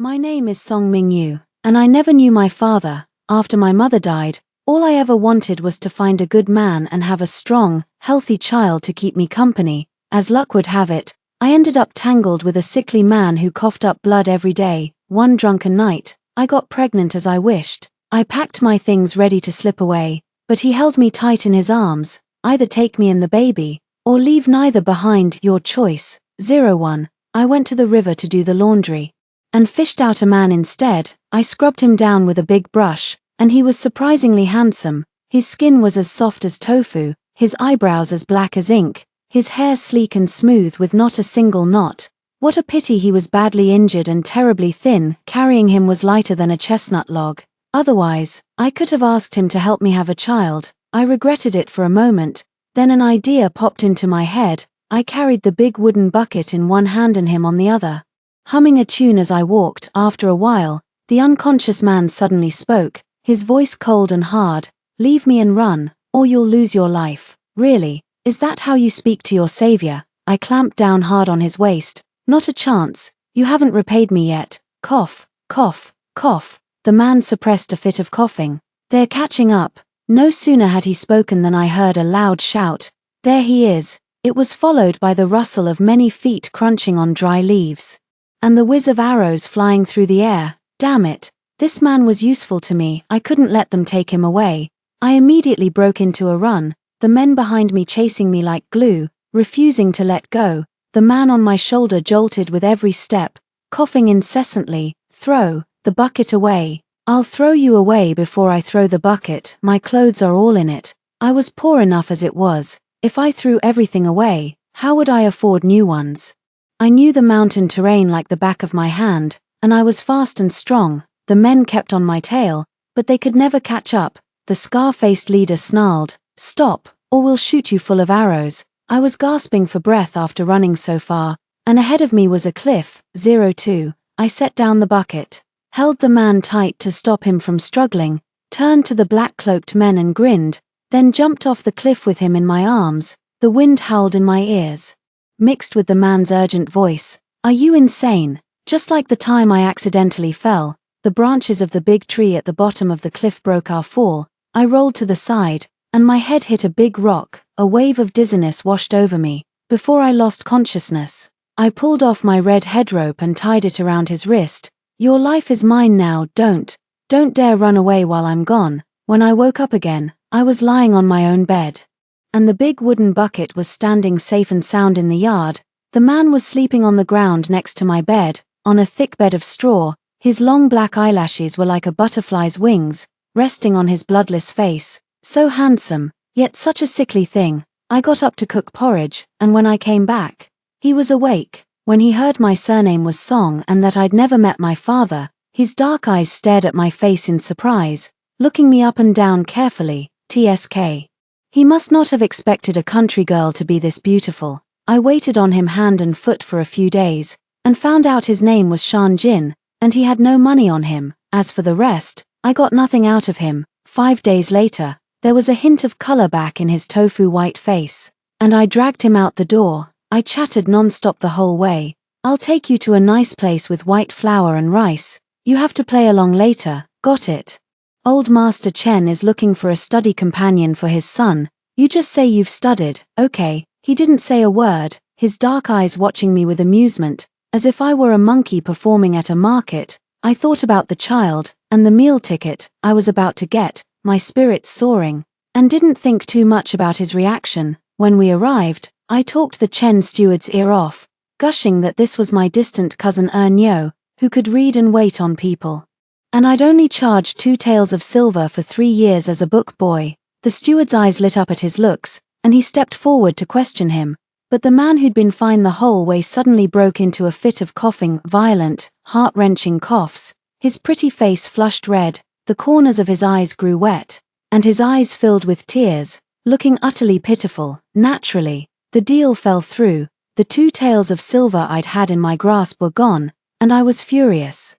My name is Song Ming Yu, and I never knew my father. After my mother died, all I ever wanted was to find a good man and have a strong, healthy child to keep me company. As luck would have it, I ended up tangled with a sickly man who coughed up blood every day. One drunken night, I got pregnant as I wished. I packed my things ready to slip away, but he held me tight in his arms. Either take me and the baby, or leave neither behind, your choice. 01. I went to the river to do the laundry and fished out a man instead. I scrubbed him down with a big brush, and he was surprisingly handsome. His skin was as soft as tofu, his eyebrows as black as ink, his hair sleek and smooth with not a single knot. What a pity he was badly injured and terribly thin. Carrying him was lighter than a chestnut log. Otherwise, I could have asked him to help me have a child. I regretted it for a moment, then an idea popped into my head. I carried the big wooden bucket in one hand and him on the other, humming a tune as I walked. After a while, the unconscious man suddenly spoke, his voice cold and hard. Leave me and run, or you'll lose your life. Really, is that how you speak to your savior? I clamped down hard on his waist. Not a chance, you haven't repaid me yet. Cough, cough, cough. The man suppressed a fit of coughing. They're catching up. No sooner had he spoken than I heard a loud shout. There he is. It was followed by the rustle of many feet crunching on dry leaves, and the whiz of arrows flying through the air. Damn it, this man was useful to me. I couldn't let them take him away. I immediately broke into a run, the men behind me chasing me like glue, refusing to let go. The man on my shoulder jolted with every step, coughing incessantly. Throw the bucket away. I'll throw you away before I throw the bucket. My clothes are all in it. I was poor enough as it was. If I threw everything away, how would I afford new ones? I knew the mountain terrain like the back of my hand, and I was fast and strong. The men kept on my tail, but they could never catch up. The scar-faced leader snarled, "Stop, or we'll shoot you full of arrows." I was gasping for breath after running so far, and ahead of me was a cliff. 02. I set down the bucket, held the man tight to stop him from struggling, turned to the black-cloaked men and grinned, then jumped off the cliff with him in my arms. The wind howled in my ears, mixed with the man's urgent voice. Are you insane? Just like the time I accidentally fell, the branches of the big tree at the bottom of the cliff broke our fall. I rolled to the side, and my head hit a big rock. A wave of dizziness washed over me. Before I lost consciousness, I pulled off my red head rope and tied it around his wrist. Your life is mine now. Don't dare run away while I'm gone. When I woke up again, I was lying on my own bed, and the big wooden bucket was standing safe and sound in the yard. The man was sleeping on the ground next to my bed, on a thick bed of straw. His long black eyelashes were like a butterfly's wings, resting on his bloodless face. So handsome, yet such a sickly thing. I got up to cook porridge, and when I came back, he was awake. When he heard my surname was Song and that I'd never met my father, his dark eyes stared at my face in surprise, looking me up and down carefully. TSK. He must not have expected a country girl to be this beautiful. I waited on him hand and foot for a few days, and found out his name was Shan Jin, and he had no money on him. As for the rest, I got nothing out of him. 5 days later, there was a hint of color back in his tofu white face, and I dragged him out the door. I chattered non-stop the whole way. I'll take you to a nice place with white flour and rice. You have to play along later. Got it? Old Master Chen is looking for a study companion for his son. You just say you've studied. Okay. He didn't say a word, his dark eyes watching me with amusement, as if I were a monkey performing at a market. I thought about the child, and the meal ticket I was about to get, my spirits soaring, and didn't think too much about his reaction. When we arrived, I talked the Chen steward's ear off, gushing that this was my distant cousin Ernyo, who could read and wait on people, and I'd only charged 2 taels of silver for 3 years as a book boy. The steward's eyes lit up at his looks, and he stepped forward to question him, but the man who'd been fine the whole way suddenly broke into a fit of coughing, violent, heart-wrenching coughs. His pretty face flushed red, the corners of his eyes grew wet, and his eyes filled with tears, looking utterly pitiful. Naturally, the deal fell through. The 2 taels of silver I'd had in my grasp were gone, and I was furious.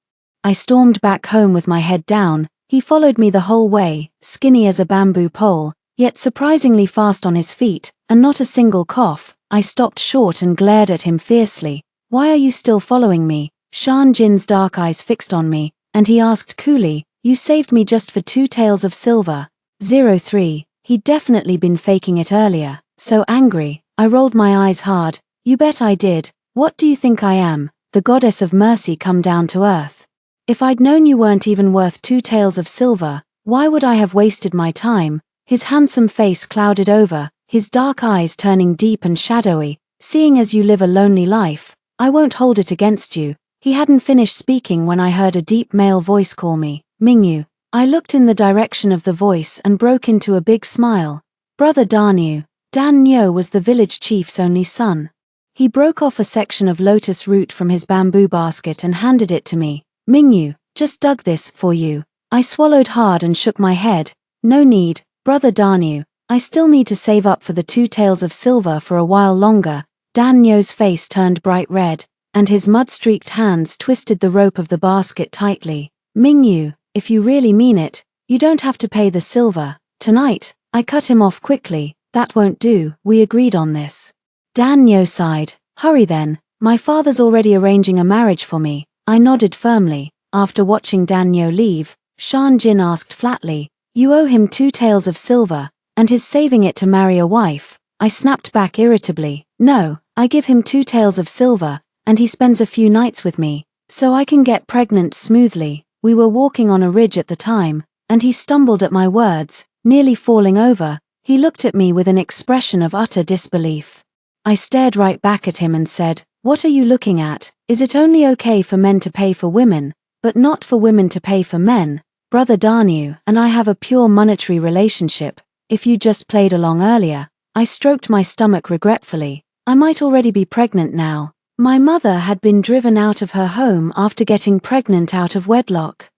I stormed back home with my head down. He followed me the whole way, skinny as a bamboo pole, yet surprisingly fast on his feet, and not a single cough. I stopped short and glared at him fiercely. Why are you still following me? Shan Jin's dark eyes fixed on me, and he asked coolly, "You saved me just for 2 taels of silver." 03. He'd definitely been faking it earlier. So angry, I rolled my eyes hard. "You bet I did. What do you think I am, the goddess of mercy come down to earth? If I'd known you weren't even worth 2 taels of silver, why would I have wasted my time?" His handsome face clouded over, his dark eyes turning deep and shadowy. "Seeing as you live a lonely life, I won't hold it against you." He hadn't finished speaking when I heard a deep male voice call me, "Mingyu." I looked in the direction of the voice and broke into a big smile. Brother Danu. Dan Nyo was the village chief's only son. He broke off a section of lotus root from his bamboo basket and handed it to me. "Mingyu, just dug this for you." I swallowed hard and shook my head. "No need, Brother Danu. I still need to save up for the 2 taels of silver for a while longer." Dan Nyo's face turned bright red, and his mud-streaked hands twisted the rope of the basket tightly. "Mingyu, if you really mean it, you don't have to pay the silver tonight." I cut him off quickly. "That won't do, we agreed on this." Dan Nyo sighed. "Hurry then, my father's already arranging a marriage for me." I nodded firmly. After watching Dan Nyo leave, Shan Jin asked flatly, "You owe him 2 taels of silver, and he's saving it to marry a wife?" I snapped back irritably. "No, I give him 2 taels of silver, and he spends a few nights with me, so I can get pregnant smoothly." We were walking on a ridge at the time, and he stumbled at my words, nearly falling over. He looked at me with an expression of utter disbelief. I stared right back at him and said, "What are you looking at? Is it only okay for men to pay for women, but not for women to pay for men? Brother Danu and I have a pure monetary relationship. If you just played along earlier." I stroked my stomach regretfully. I might already be pregnant now. My mother had been driven out of her home after getting pregnant out of wedlock.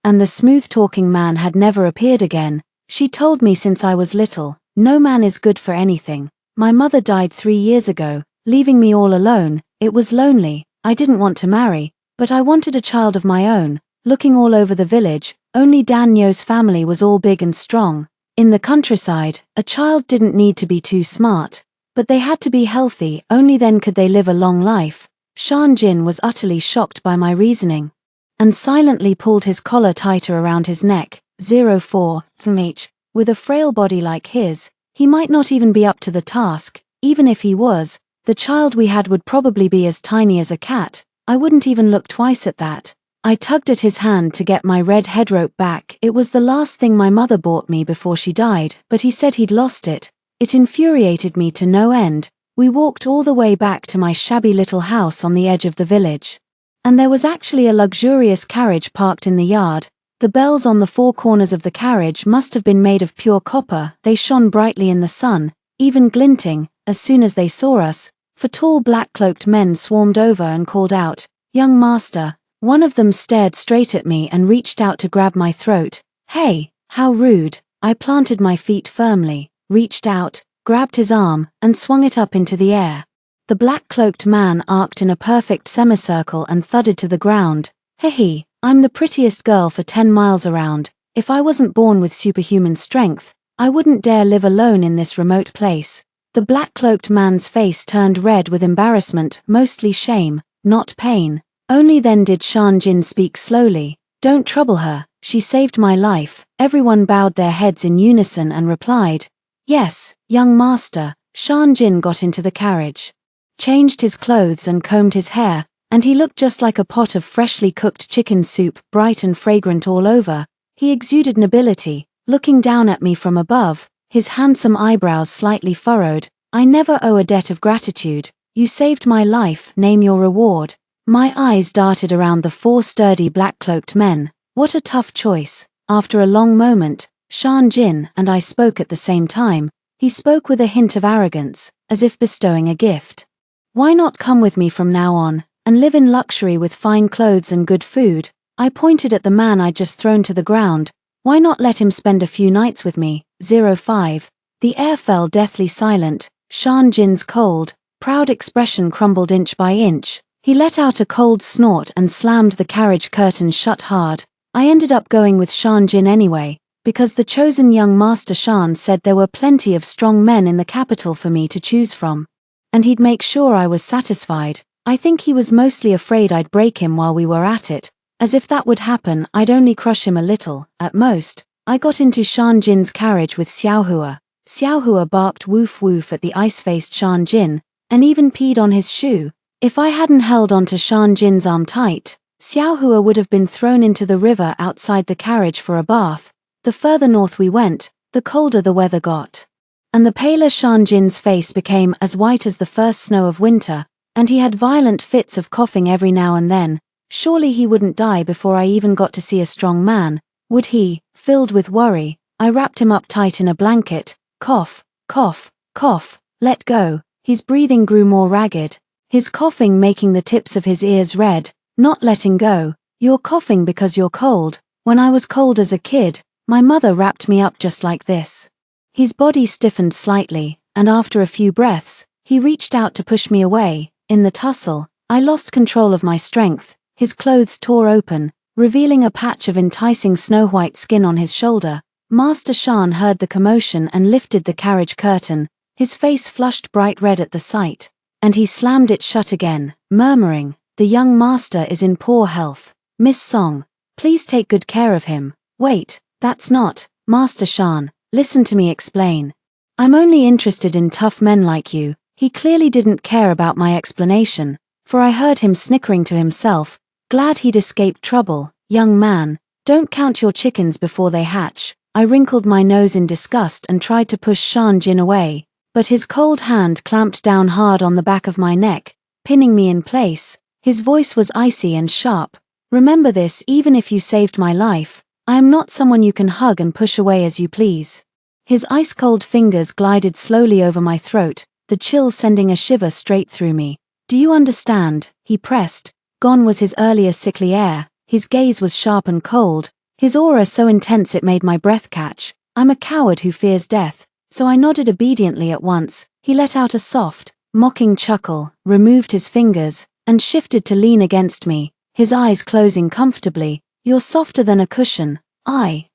And the smooth-talking man had never appeared again. She told me since I was little, no man is good for anything. My mother died 3 years ago, leaving me all alone. It was lonely. I didn't want to marry, but I wanted a child of my own. Looking all over the village, only Dan Nyo's family was all big and strong. In the countryside, a child didn't need to be too smart, but they had to be healthy, only then could they live a long life. Shan Jin was utterly shocked by my reasoning, and silently pulled his collar tighter around his neck. 04 H. With a frail body like his, he might not even be up to the task. Even if he was, the child we had would probably be as tiny as a cat. I wouldn't even look twice at that. I tugged at his hand to get my red head rope back. It was the last thing my mother bought me before she died, but he said he'd lost it. It infuriated me to no end. We walked all the way back to my shabby little house on the edge of the village. And there was actually a luxurious carriage parked in the yard. The bells on the 4 corners of the carriage must have been made of pure copper. They shone brightly in the sun, even glinting, as soon as they saw us. 4 tall black-cloaked men swarmed over and called out, "Young master." One of them stared straight at me and reached out to grab my throat. "Hey, how rude." I planted my feet firmly, reached out, grabbed his arm, and swung it up into the air. The black-cloaked man arced in a perfect semicircle and thudded to the ground. "Heh, I'm the prettiest girl for 10 miles around. If I wasn't born with superhuman strength, I wouldn't dare live alone in this remote place." The black-cloaked man's face turned red with embarrassment, mostly shame, not pain. Only then did Shan Jin speak slowly. "Don't trouble her, she saved my life." Everyone bowed their heads in unison and replied, "Yes, young master." Shan Jin got into the carriage, changed his clothes and combed his hair, and he looked just like a pot of freshly cooked chicken soup, bright and fragrant all over. He exuded nobility. Looking down at me from above, his handsome eyebrows slightly furrowed. "I never owe a debt of gratitude. You saved my life, name your reward." My eyes darted around the 4 sturdy black-cloaked men. What a tough choice. After a long moment, Shan Jin and I spoke at the same time. He spoke with a hint of arrogance, as if bestowing a gift. "Why not come with me from now on, and live in luxury with fine clothes and good food?" I pointed at the man I'd just thrown to the ground. "Why not let him spend a few nights with me?" 05. The air fell deathly silent. Shan Jin's cold, proud expression crumbled inch by inch. He let out a cold snort and slammed the carriage curtains shut hard. I ended up going with Shan Jin anyway, because the chosen young master Shan said there were plenty of strong men in the capital for me to choose from, and he'd make sure I was satisfied. I think he was mostly afraid I'd break him while we were at it. As if that would happen, I'd only crush him a little, at most. I got into Shan Jin's carriage with Xiaohua. Xiaohua barked woof woof at the ice-faced Shan Jin, and even peed on his shoe. If I hadn't held onto Shan Jin's arm tight, Xiaohua would have been thrown into the river outside the carriage for a bath. The further north we went, the colder the weather got. And the paler Shan Jin's face became as white as the first snow of winter, and he had violent fits of coughing every now and then. Surely he wouldn't die before I even got to see a strong man, would he? Filled with worry, I wrapped him up tight in a blanket. Cough, cough, cough, let go. His breathing grew more ragged, his coughing making the tips of his ears red. Not letting go. You're coughing because you're cold. When I was cold as a kid, my mother wrapped me up just like this. His body stiffened slightly, and after a few breaths, he reached out to push me away. In the tussle, I lost control of my strength. His clothes tore open, revealing a patch of enticing snow-white skin on his shoulder. Master Shan heard the commotion and lifted the carriage curtain. His face flushed bright red at the sight, and he slammed it shut again, murmuring, "The young master is in poor health. Miss Song, please take good care of him." Wait, that's not, Master Shan, listen to me explain. I'm only interested in tough men like you. He clearly didn't care about my explanation, for I heard him snickering to himself, glad he'd escaped trouble. Young man, don't count your chickens before they hatch. I wrinkled my nose in disgust and tried to push Shan Jin away, but his cold hand clamped down hard on the back of my neck, pinning me in place. His voice was icy and sharp. Remember this, even if you saved my life, I am not someone you can hug and push away as you please. His ice-cold fingers glided slowly over my throat, the chill sending a shiver straight through me. Do you understand? He pressed. Gone was his earlier sickly air, his gaze was sharp and cold, his aura so intense it made my breath catch. I'm a coward who fears death, so I nodded obediently at once. He let out a soft, mocking chuckle, removed his fingers, and shifted to lean against me, his eyes closing comfortably. You're softer than a cushion.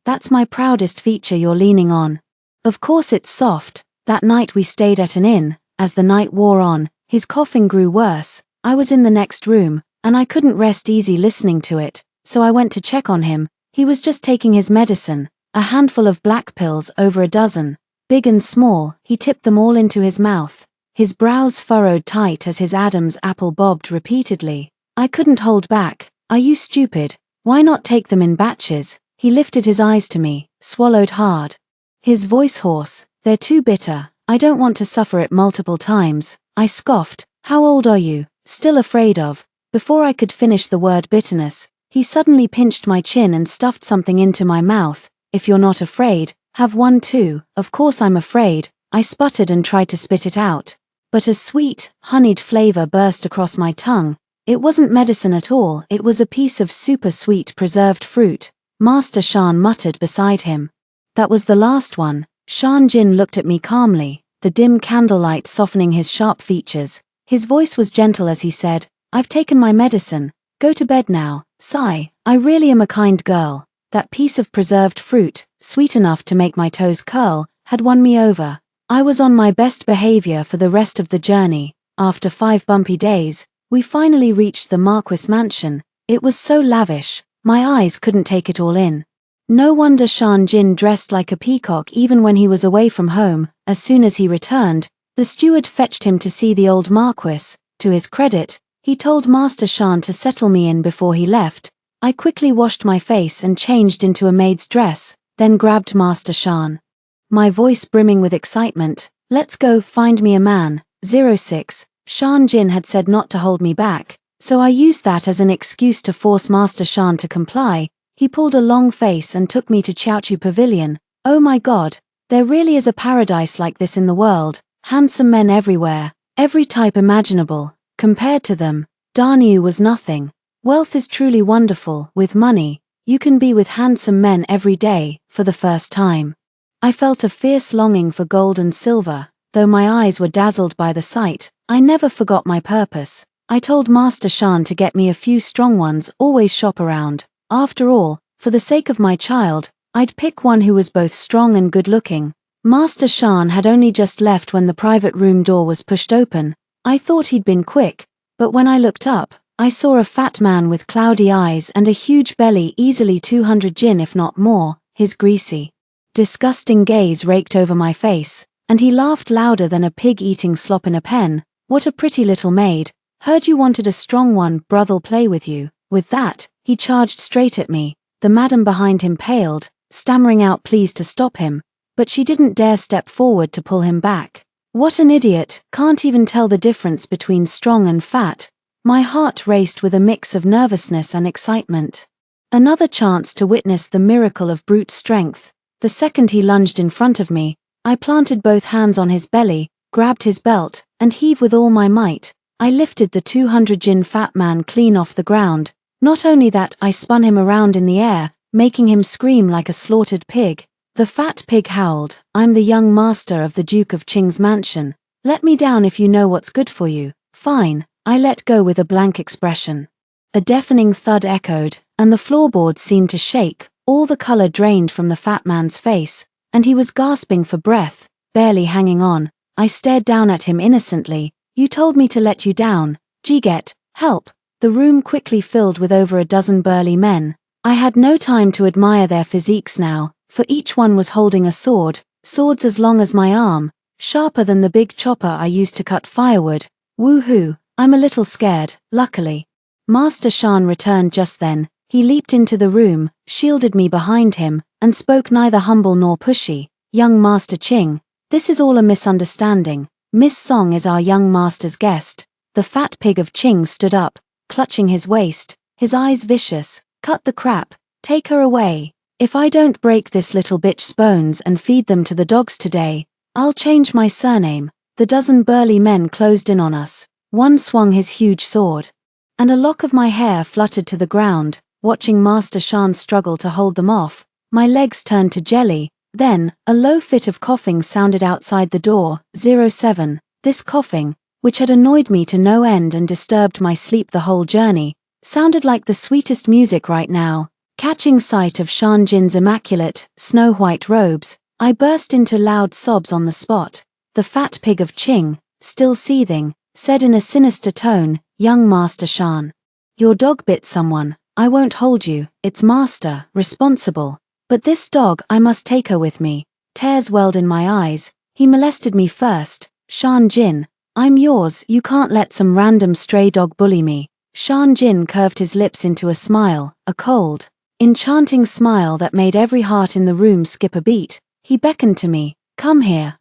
That's my proudest feature you're leaning on. Of course it's soft. That night we stayed at an inn. As the night wore on, his coughing grew worse. I was in the next room, and I couldn't rest easy listening to it, so I went to check on him. He was just taking his medicine, a handful of black pills, over a dozen, big and small. He tipped them all into his mouth. His brows furrowed tight as his Adam's apple bobbed repeatedly. I couldn't hold back. Are you stupid? Why not take them in batches? He lifted his eyes to me, swallowed hard. His voice hoarse. They're too bitter. I don't want to suffer it multiple times. I scoffed. How old are you? Still afraid of? Before I could finish the word bitterness, he suddenly pinched my chin and stuffed something into my mouth. If you're not afraid, have one too. Of course I'm afraid. I sputtered and tried to spit it out. But a sweet, honeyed flavor burst across my tongue. It wasn't medicine at all, it was a piece of super sweet preserved fruit. Master Shan muttered beside him. That was the last one. Shan Jin looked at me calmly, the dim candlelight softening his sharp features. His voice was gentle as he said, I've taken my medicine. Go to bed now. Sigh, I really am a kind girl. That piece of preserved fruit, sweet enough to make my toes curl, had won me over. I was on my best behavior for the rest of the journey. After 5 bumpy days, we finally reached the Marquis mansion. It was so lavish, my eyes couldn't take it all in. No wonder Shan Jin dressed like a peacock even when he was away from home. As soon as he returned, the steward fetched him to see the old Marquis. To his credit, he told Master Shan to settle me in before he left. I quickly washed my face and changed into a maid's dress, then grabbed Master Shan. My voice brimming with excitement. Let's go, find me a man. 06. Shan Jin had said not to hold me back, so I used that as an excuse to force Master Shan to comply. He pulled a long face and took me to Chiaochu Pavilion. Oh my god, there really is a paradise like this in the world. Handsome men everywhere, every type imaginable. Compared to them, Danyu was nothing. Wealth is truly wonderful. With money, you can be with handsome men every day, for the first time. I felt a fierce longing for gold and silver. Though my eyes were dazzled by the sight, I never forgot my purpose. I told Master Shan to get me a few strong ones, always shop around. After all, for the sake of my child, I'd pick one who was both strong and good-looking. Master Shan had only just left when the private room door was pushed open. I thought he'd been quick, But when I looked up, I saw a fat man with cloudy eyes and a huge belly, easily 200 jin if not more. His greasy, disgusting gaze raked over my face, and he laughed louder than a pig eating slop in a pen. What a pretty little maid. Heard you wanted a strong one, brothel play with you. With that, he charged straight at me. The madam behind him paled, stammering out pleas to stop him, but she didn't dare step forward to pull him back. What an idiot, can't even tell the difference between strong and fat. My heart raced with a mix of nervousness and excitement. Another chance to witness the miracle of brute strength. The second he lunged in front of me, I planted both hands on his belly, grabbed his belt, and heaved with all my might. I lifted the 200 jin fat man clean off the ground. Not only that, I spun him around in the air, making him scream like a slaughtered pig. The fat pig howled, "I'm the young master of the Duke of Qing's mansion. Let me down if you know what's good for you." Fine, I let go with a blank expression. A deafening thud echoed, and the floorboards seemed to shake. All the color drained from the fat man's face, and he was gasping for breath, barely hanging on. I stared down at him innocently. "You told me to let you down. Get help." The room quickly filled with over a dozen burly men. I had no time to admire their physiques now, for each one was holding a sword, swords as long as my arm, sharper than the big chopper I used to cut firewood. Woohoo, I'm a little scared, luckily. Master Shan returned just then. He leaped into the room, shielded me behind him, and spoke neither humble nor pushy. "Young Master Qing, this is all a misunderstanding. Miss Song is our young master's guest." The fat pig of Qing stood up, clutching his waist, his eyes vicious. "Cut the crap, take her away. If I don't break this little bitch's bones and feed them to the dogs today, I'll change my surname." The dozen burly men closed in on us. One swung his huge sword, and a lock of my hair fluttered to the ground. Watching Master Shan struggle to hold them off, my legs turned to jelly. Then, a low fit of coughing sounded outside the door. 07. This coughing, which had annoyed me to no end and disturbed my sleep the whole journey, sounded like the sweetest music right now. Catching sight of Shan Jin's immaculate, snow-white robes, I burst into loud sobs on the spot. The fat pig of Qing, still seething, said in a sinister tone, "Young Master Shan, your dog bit someone. I won't hold you, it's master, responsible. But this dog, I must take her with me." Tears welled in my eyes. "He molested me first. Shan Jin, I'm yours. You can't let some random stray dog bully me." Shan Jin curved his lips into a smile, a cold, enchanting smile that made every heart in the room skip a beat. He beckoned to me. "Come here."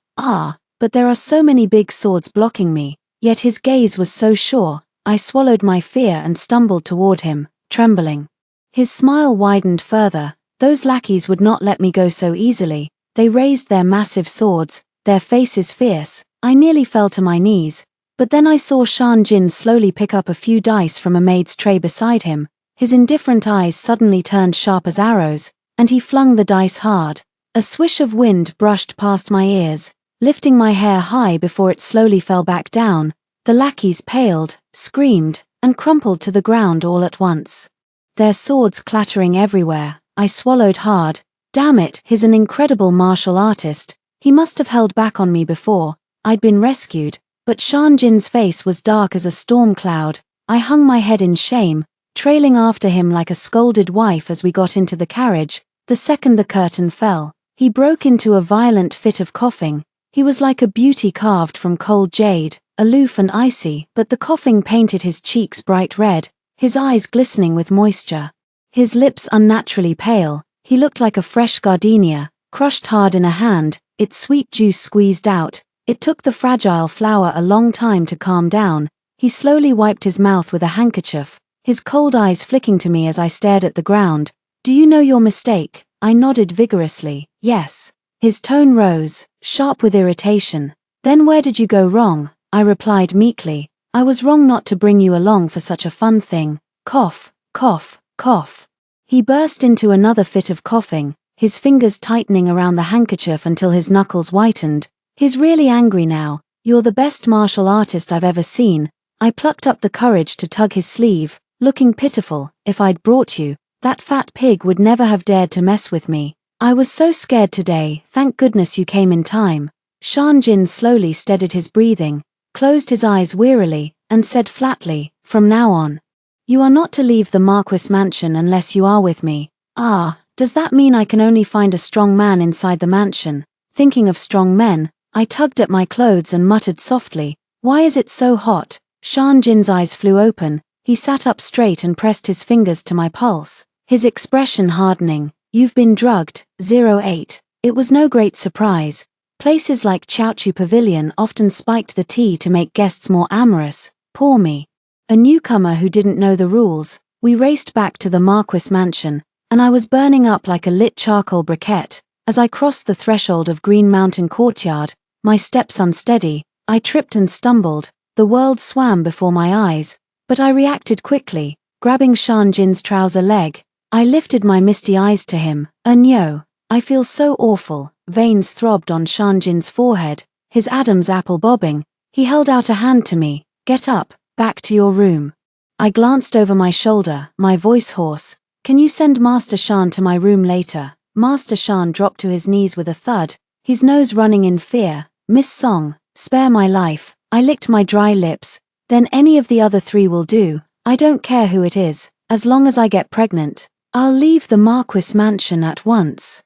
But there are so many big swords blocking me. Yet his gaze was so sure. I swallowed my fear and stumbled toward him, trembling. His smile widened further. Those lackeys would not let me go so easily. They raised their massive swords, their faces fierce. I nearly fell to my knees. But then I saw Shan Jin slowly pick up a few dice from a maid's tray beside him. His indifferent eyes suddenly turned sharp as arrows, and he flung the dice hard. A swish of wind brushed past my ears, lifting my hair high before it slowly fell back down. The lackeys paled, screamed, and crumpled to the ground all at once. Their swords clattering everywhere. I swallowed hard. Damn it, he's an incredible martial artist. He must have held back on me before I'd been rescued. But Shan Jin's face was dark as a storm cloud. I hung my head in shame, trailing after him like a scolded wife as we got into the carriage. The second the curtain fell, he broke into a violent fit of coughing. He was like a beauty carved from cold jade, aloof and icy, but the coughing painted his cheeks bright red, his eyes glistening with moisture. His lips unnaturally pale. He looked like a fresh gardenia, crushed hard in a hand, its sweet juice squeezed out. It took the fragile flower a long time to calm down. He slowly wiped his mouth with a handkerchief, his cold eyes flicking to me as I stared at the ground. "Do you know your mistake?" I nodded vigorously. "Yes." His tone rose, sharp with irritation. "Then where did you go wrong?" I replied meekly. "I was wrong not to bring you along for such a fun thing." Cough, cough, cough. He burst into another fit of coughing, his fingers tightening around the handkerchief until his knuckles whitened. "He's really angry now. You're the best martial artist I've ever seen." I plucked up the courage to tug his sleeve, looking pitiful. "If I'd brought you, that fat pig would never have dared to mess with me. I was so scared today. Thank goodness you came in time." Shan Jin slowly steadied his breathing, closed his eyes wearily, and said flatly, "From now on, you are not to leave the Marquis mansion unless you are with me." Ah, does that mean I can only find a strong man inside the mansion? Thinking of strong men, I tugged at my clothes and muttered softly, "Why is it so hot?" Shan Jin's eyes flew open. He sat up straight and pressed his fingers to my pulse, his expression hardening. "You've been drugged, 08. It was no great surprise. Places like Child.I Pavilion often spiked the tea to make guests more amorous. Poor me. A newcomer who didn't know the rules. We raced back to the Marquis mansion, and I was burning up like a lit charcoal briquette. As I crossed the threshold of Green Mountain Courtyard, my steps unsteady, I tripped and stumbled. The world swam before my eyes, but I reacted quickly, grabbing Shan Jin's trouser leg. I lifted my misty eyes to him. "No, I feel so awful." Veins throbbed on Shan Jin's forehead, his Adam's apple bobbing. He held out a hand to me. "Get up, back to your room." I glanced over my shoulder, my voice hoarse. "Can you send Master Shan to my room later?" Master Shan dropped to his knees with a thud, his nose running in fear. "Miss Song, spare my life." I licked my dry lips. "Then any of the other three will do. I don't care who it is, as long as I get pregnant. I'll leave the Marquis mansion at once."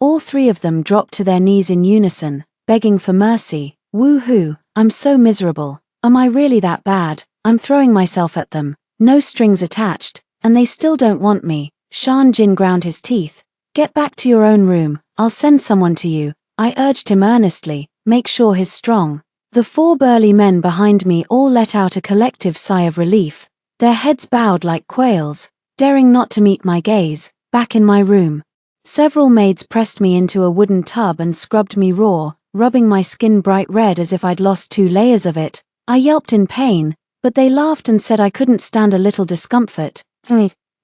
All three of them dropped to their knees in unison, begging for mercy. Woo-hoo, I'm so miserable. Am I really that bad? I'm throwing myself at them, no strings attached, and they still don't want me. Shan Jin ground his teeth. "Get back to your own room, I'll send someone to you." I urged him earnestly, "Make sure he's strong." The four burly men behind me all let out a collective sigh of relief, their heads bowed like quails, daring not to meet my gaze. Back in my room, several maids pressed me into a wooden tub and scrubbed me raw, rubbing my skin bright red as if I'd lost 2 layers of it. I yelped in pain, but they laughed and said I couldn't stand a little discomfort.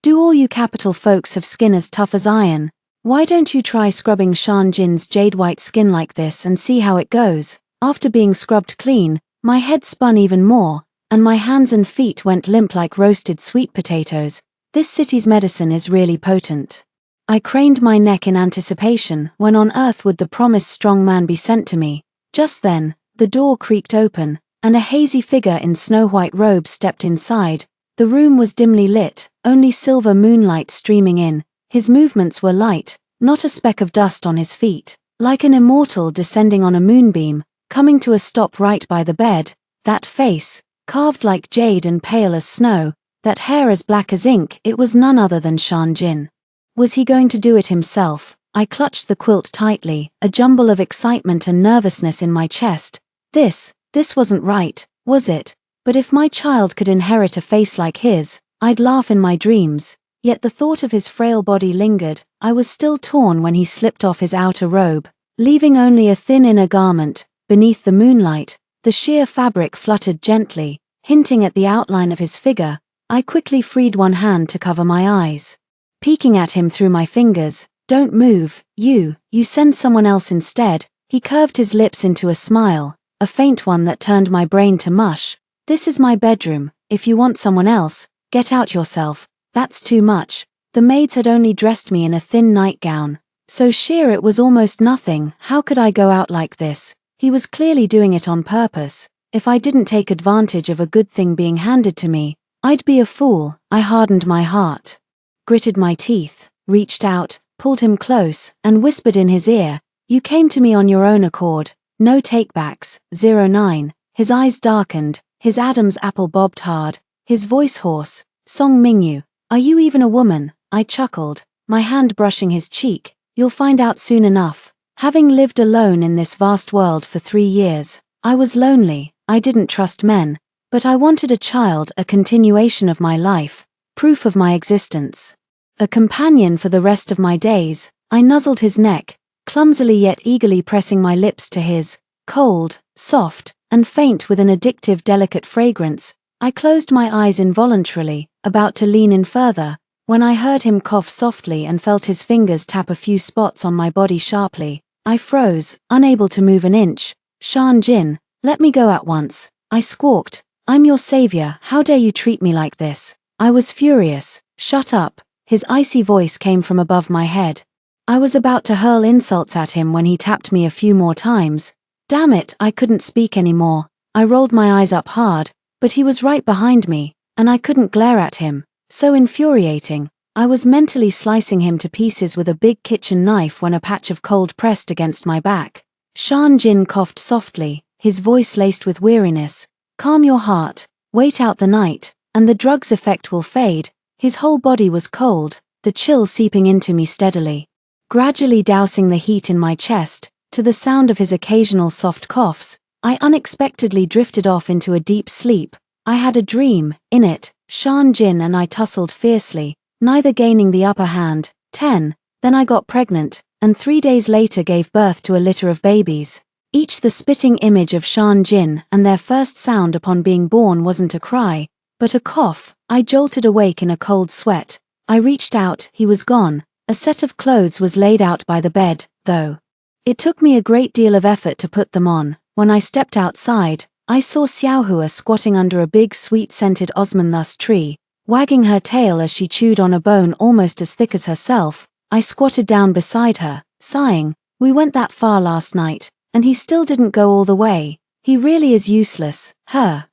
"Do all you capital folks have skin as tough as iron? Why don't you try scrubbing Shan Jin's jade-white skin like this and see how it goes?" After being scrubbed clean, my head spun even more, and my hands and feet went limp like roasted sweet potatoes. This city's medicine is really potent. I craned my neck in anticipation. When on earth would the promised strong man be sent to me? Just then, the door creaked open, and a hazy figure in snow-white robes stepped inside. The room was dimly lit, only silver moonlight streaming in. His movements were light, not a speck of dust on his feet. Like an immortal descending on a moonbeam, coming to a stop right by the bed. That face, carved like jade and pale as snow, that hair as black as ink, it was none other than Shan Jin. Was he going to do it himself? I clutched the quilt tightly, a jumble of excitement and nervousness in my chest. This wasn't right, was it? But if my child could inherit a face like his, I'd laugh in my dreams. Yet the thought of his frail body lingered. I was still torn when he slipped off his outer robe, leaving only a thin inner garment. Beneath the moonlight, the sheer fabric fluttered gently, hinting at the outline of his figure. I quickly freed one hand to cover my eyes, peeking at him through my fingers. "Don't move, you send someone else instead." He curved his lips into a smile, a faint one that turned my brain to mush. "This is my bedroom. If you want someone else, get out yourself." That's too much. The maids had only dressed me in a thin nightgown, so sheer it was almost nothing. How could I go out like this? He was clearly doing it on purpose. If I didn't take advantage of a good thing being handed to me, I'd be a fool. I hardened my heart, gritted my teeth, reached out, pulled him close, and whispered in his ear, "You came to me on your own accord. No takebacks." 09. His eyes darkened, his Adam's apple bobbed hard, his voice hoarse. "Song Mingyu, are you even a woman?" I chuckled, my hand brushing his cheek. "You'll find out soon enough." Having lived alone in this vast world for 3 years, I was lonely. I didn't trust men, but I wanted a child, a continuation of my life, proof of my existence, a companion for the rest of my days. I nuzzled his neck, clumsily yet eagerly pressing my lips to his, cold, soft, and faint with an addictive delicate fragrance. I closed my eyes involuntarily, about to lean in further, when I heard him cough softly and felt his fingers tap a few spots on my body sharply. I froze, unable to move an inch. "Shan Jin, let me go at once." I squawked. "I'm your savior, how dare you treat me like this?" I was furious. "Shut up." His icy voice came from above my head. I was about to hurl insults at him when he tapped me a few more times. Damn it, I couldn't speak anymore. I rolled my eyes up hard, But he was right behind me, and I couldn't glare at him. So infuriating. I was mentally slicing him to pieces with a big kitchen knife when a patch of cold pressed against my back. Shan Jin coughed softly, his voice laced with weariness. Calm your heart, wait out the night, and the drug's effect will fade. His whole body was cold, the chill seeping into me steadily, gradually dousing the heat in my chest. To the sound of his occasional soft coughs, I unexpectedly drifted off into a deep sleep. I had a dream. In it, Shan Jin and I tussled fiercely, neither gaining the upper hand. 10. Then I got pregnant, and 3 days later gave birth to a litter of babies. Each the spitting image of Shan Jin, and their first sound upon being born wasn't a cry, but a cough. I jolted awake in a cold sweat. I reached out, he was gone. A set of clothes was laid out by the bed, though. It took me a great deal of effort to put them on. When I stepped outside, I saw Xiaohua squatting under a big sweet-scented osmanthus tree, wagging her tail as she chewed on a bone almost as thick as herself. I squatted down beside her, sighing. We went that far last night, and he still didn't go all the way. He really is useless.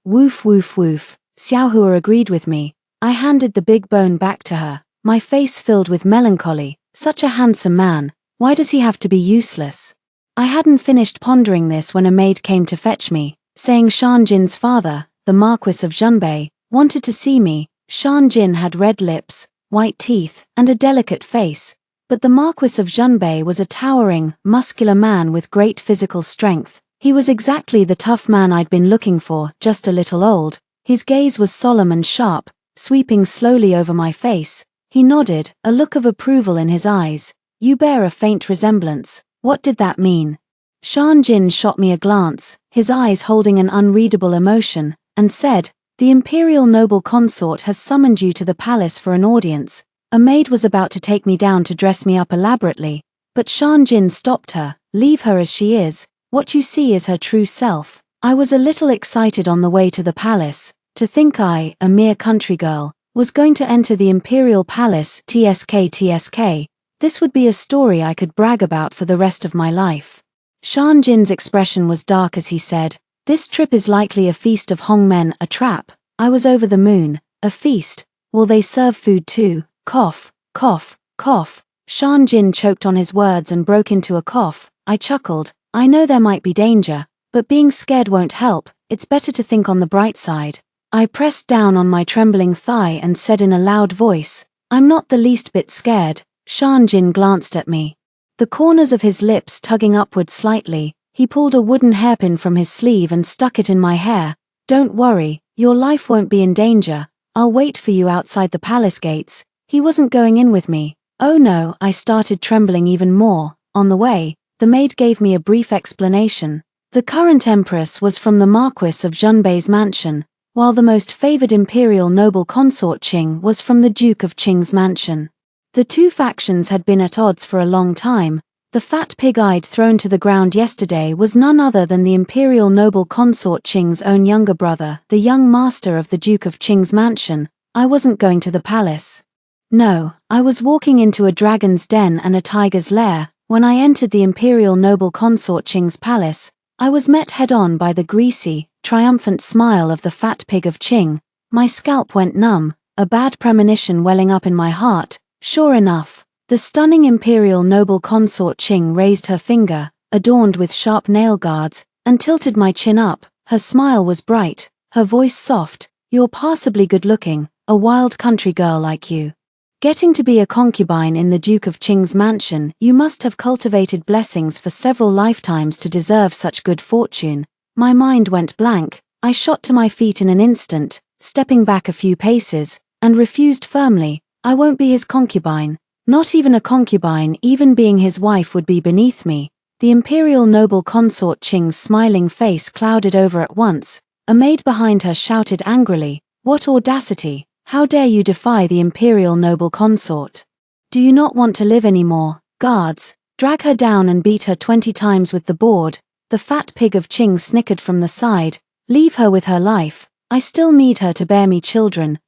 Woof woof woof. Xiaohua agreed with me. I handed the big bone back to her, my face filled with melancholy. Such a handsome man, why does he have to be useless? I hadn't finished pondering this when a maid came to fetch me, saying Shan Jin's father, the Marquis of Junbei, wanted to see me. Shan Jin had red lips, white teeth, and a delicate face, but the Marquis of Junbei was a towering, muscular man with great physical strength. He was exactly the tough man I'd been looking for, just a little old. His gaze was solemn and sharp, sweeping slowly over my face. He nodded, a look of approval in his eyes. You bear a faint resemblance. What did that mean? Shan Jin shot me a glance, his eyes holding an unreadable emotion, and said, The imperial noble consort has summoned you to the palace for an audience. A maid was about to take me down to dress me up elaborately, but Shan Jin stopped her. Leave her as she is. What you see is her true self. I was a little excited on the way to the palace. To think I, a mere country girl, was going to enter the imperial palace. TSK. This would be a story I could brag about for the rest of my life. Shan Jin's expression was dark as he said, This trip is likely a feast of hongmen, a trap. I was over the moon. A feast? Will they serve food too? Cough, cough, cough. Shan Jin choked on his words and broke into a cough. I chuckled. I know there might be danger, but being scared won't help. It's better to think on the bright side. I pressed down on my trembling thigh and said in a loud voice, I'm not the least bit scared. Shan Jin glanced at me. The corners of his lips tugging upward slightly, he pulled a wooden hairpin from his sleeve and stuck it in my hair. Don't worry, your life won't be in danger. I'll wait for you outside the palace gates. He wasn't going in with me. Oh no, I started trembling even more. On the way, the maid gave me a brief explanation. The current empress was from the Marquis of Junbei's mansion, while the most favored imperial noble consort Qing was from the Duke of Qing's mansion. The two factions had been at odds for a long time. The fat pig I'd thrown to the ground yesterday was none other than the imperial noble consort Qing's own younger brother, the young master of the Duke of Qing's mansion. I wasn't going to the palace. No, I was walking into a dragon's den and a tiger's lair. When I entered the imperial noble consort Qing's palace, I was met head-on by the greasy, triumphant smile of the fat pig of Qing. My scalp went numb, a bad premonition welling up in my heart. Sure enough, the stunning imperial noble consort Qing raised her finger, adorned with sharp nail guards, and tilted my chin up. Her smile was bright, her voice soft. You're passably good-looking, a wild country girl like you. Getting to be a concubine in the Duke of Qing's mansion, you must have cultivated blessings for several lifetimes to deserve such good fortune. My mind went blank. I shot to my feet in an instant, stepping back a few paces, and refused firmly. I won't be his concubine. Not even a concubine, even being his wife would be beneath me. The imperial noble consort Qing's smiling face clouded over at once. A maid behind her shouted angrily, What audacity! How dare you defy the imperial noble consort? Do you not want to live anymore? Guards, drag her down and beat her 20 times with the board. The fat pig of Qing snickered from the side. Leave her with her life. I still need her to bear me children.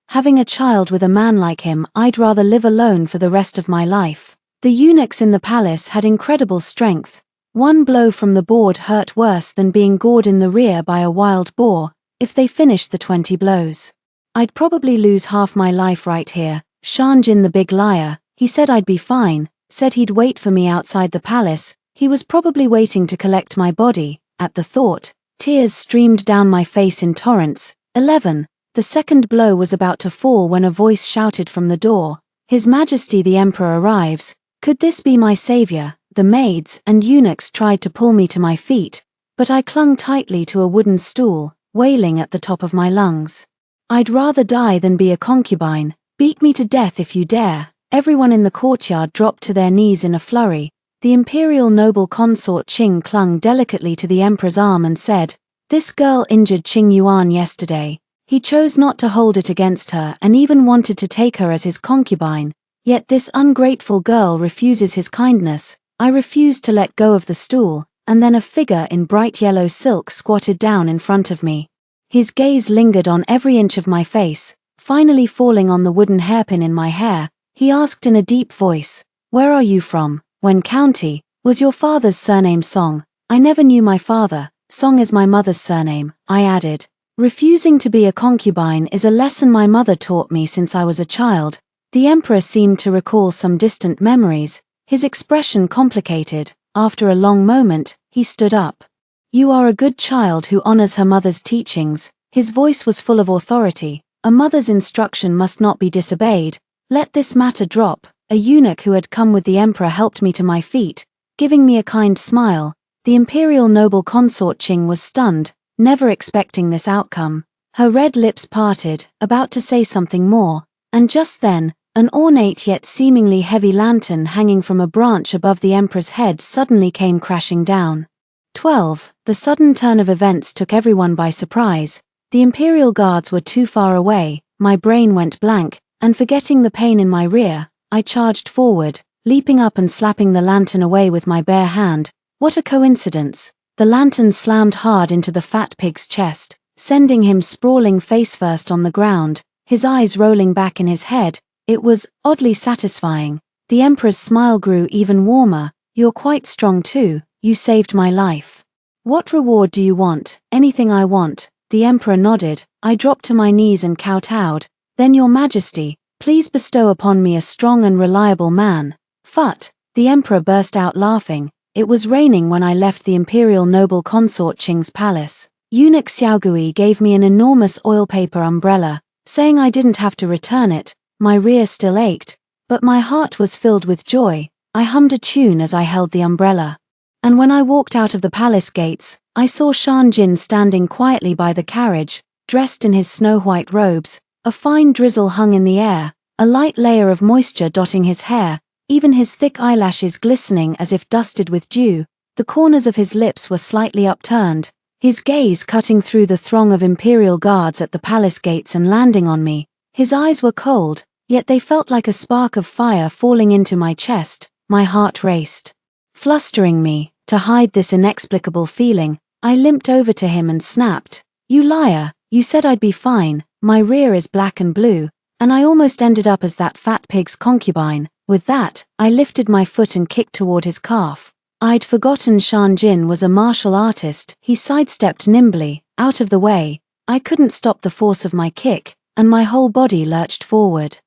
Having a child with a man like him, I'd rather live alone for the rest of my life. The eunuchs in the palace had incredible strength. One blow from the board hurt worse than being gored in the rear by a wild boar. if they finished the 20 blows. I'd probably lose half my life right here. Shanjin the big liar, he said I'd be fine, said he'd wait for me outside the palace. He was probably waiting to collect my body. At the thought, tears streamed down my face in torrents. 11. The second blow was about to fall when a voice shouted from the door, "His Majesty the Emperor arrives." Could this be my savior? The maids and eunuchs tried to pull me to my feet, but I clung tightly to a wooden stool, wailing at the top of my lungs. "I'd rather die than be a concubine. Beat me to death if you dare." Everyone in the courtyard dropped to their knees in a flurry. The imperial noble consort Qing clung delicately to the emperor's arm and said, "This girl injured Qing Yuan yesterday. He chose not to hold it against her and even wanted to take her as his concubine. Yet this ungrateful girl refuses his kindness." I refused to let go of the stool, and then a figure in bright yellow silk squatted down in front of me. His gaze lingered on every inch of my face, finally falling on the wooden hairpin in my hair. He asked in a deep voice, "Where are you from?" "When County." "Was your father's surname Song?" "I never knew my father. Song is my mother's surname," I added. Refusing to be a concubine is a lesson my mother taught me since I was a child. The emperor seemed to recall some distant memories, his expression complicated. After a long moment, he stood up. "You are a good child who honors her mother's teachings." His voice was full of authority. "A mother's instruction must not be disobeyed. Let this matter drop." A eunuch who had come with the emperor helped me to my feet, giving me a kind smile. The imperial noble consort Qing was stunned, never expecting this outcome. Her red lips parted, about to say something more, and just then, an ornate yet seemingly heavy lantern hanging from a branch above the emperor's head suddenly came crashing down. 12. The sudden turn of events took everyone by surprise. The imperial guards were too far away, my brain went blank, and forgetting the pain in my rear, I charged forward, leaping up and slapping the lantern away with my bare hand. What a coincidence! The lantern slammed hard into the fat pig's chest, sending him sprawling face-first on the ground, his eyes rolling back in his head. It was oddly satisfying. The emperor's smile grew even warmer. "You're quite strong too. You saved my life. What reward do you want?" "Anything I want." The emperor nodded. I dropped to my knees and kowtowed. "Then your majesty, please bestow upon me a strong and reliable man." "Phut!" The emperor burst out laughing. It was raining when I left the imperial noble consort Qing's palace. Eunuch Xiaogui gave me an enormous oil paper umbrella, saying I didn't have to return it. My rear still ached, but my heart was filled with joy. I hummed a tune as I held the umbrella. And when I walked out of the palace gates, I saw Shanjin standing quietly by the carriage, dressed in his snow-white robes. A fine drizzle hung in the air, a light layer of moisture dotting his hair, even his thick eyelashes glistening as if dusted with dew. The corners of his lips were slightly upturned, his gaze cutting through the throng of imperial guards at the palace gates and landing on me. His eyes were cold, yet they felt like a spark of fire falling into my chest. My heart raced. Flustering me, to hide this inexplicable feeling, I limped over to him and snapped, "You liar, you said I'd be fine. My rear is black and blue, and I almost ended up as that fat pig's concubine." With that, I lifted my foot and kicked toward his calf. I'd forgotten Shanjin was a martial artist. He sidestepped nimbly, out of the way. I couldn't stop the force of my kick, and my whole body lurched forward.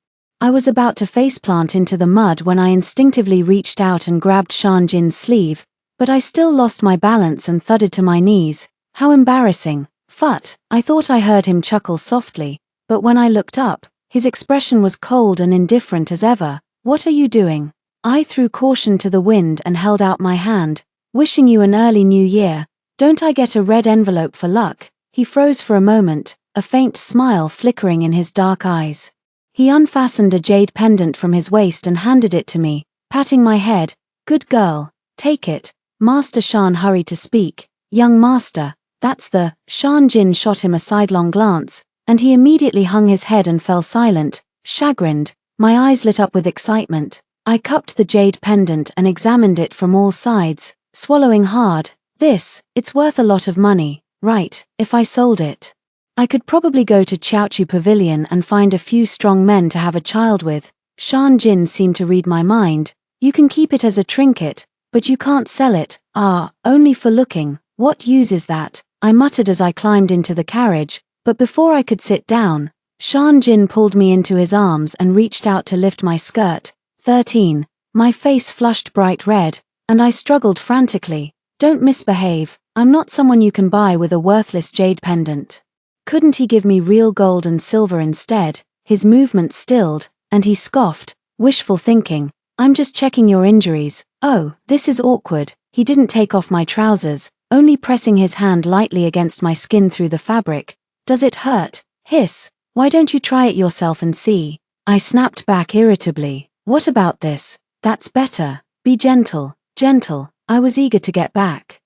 I was about to faceplant into the mud when I instinctively reached out and grabbed Shanjin's sleeve, but I still lost my balance and thudded to my knees. How embarrassing. "Phut!" I thought I heard him chuckle softly, but when I looked up, his expression was cold and indifferent as ever. "What are you doing?" I threw caution to the wind and held out my hand. "Wishing you an early new year. Don't I get a red envelope for luck?" He froze for a moment, a faint smile flickering in his dark eyes. He unfastened a jade pendant from his waist and handed it to me, patting my head. "Good girl. Take it." Master Shan hurried to speak. "Young master, that's the..." Shanjin shot him a sidelong glance, and he immediately hung his head and fell silent, chagrined. My eyes lit up with excitement. I cupped the jade pendant and examined it from all sides, swallowing hard. It's worth a lot of money, right? If I sold it, I could probably go to Chiao Pavilion and find a few strong men to have a child with. Shanjin seemed to read my mind. "You can keep it as a trinket, but you can't sell it." "Ah, only for looking. What use is that?" I muttered as I climbed into the carriage, But before I could sit down, Shan Jin pulled me into his arms and reached out to lift my skirt. 13. My face flushed bright red, and I struggled frantically. Don't misbehave, I'm not someone you can buy with a worthless jade pendant. Couldn't he give me real gold and silver instead? His movements stilled, and he scoffed, wishful thinking. I'm just checking your injuries. Oh, this is awkward. He didn't take off my trousers, only pressing his hand lightly against my skin through the fabric. Does it hurt? Hiss. Why don't you try it yourself and see? I snapped back irritably. What about this? That's better. Be gentle, gentle. I was eager to get back.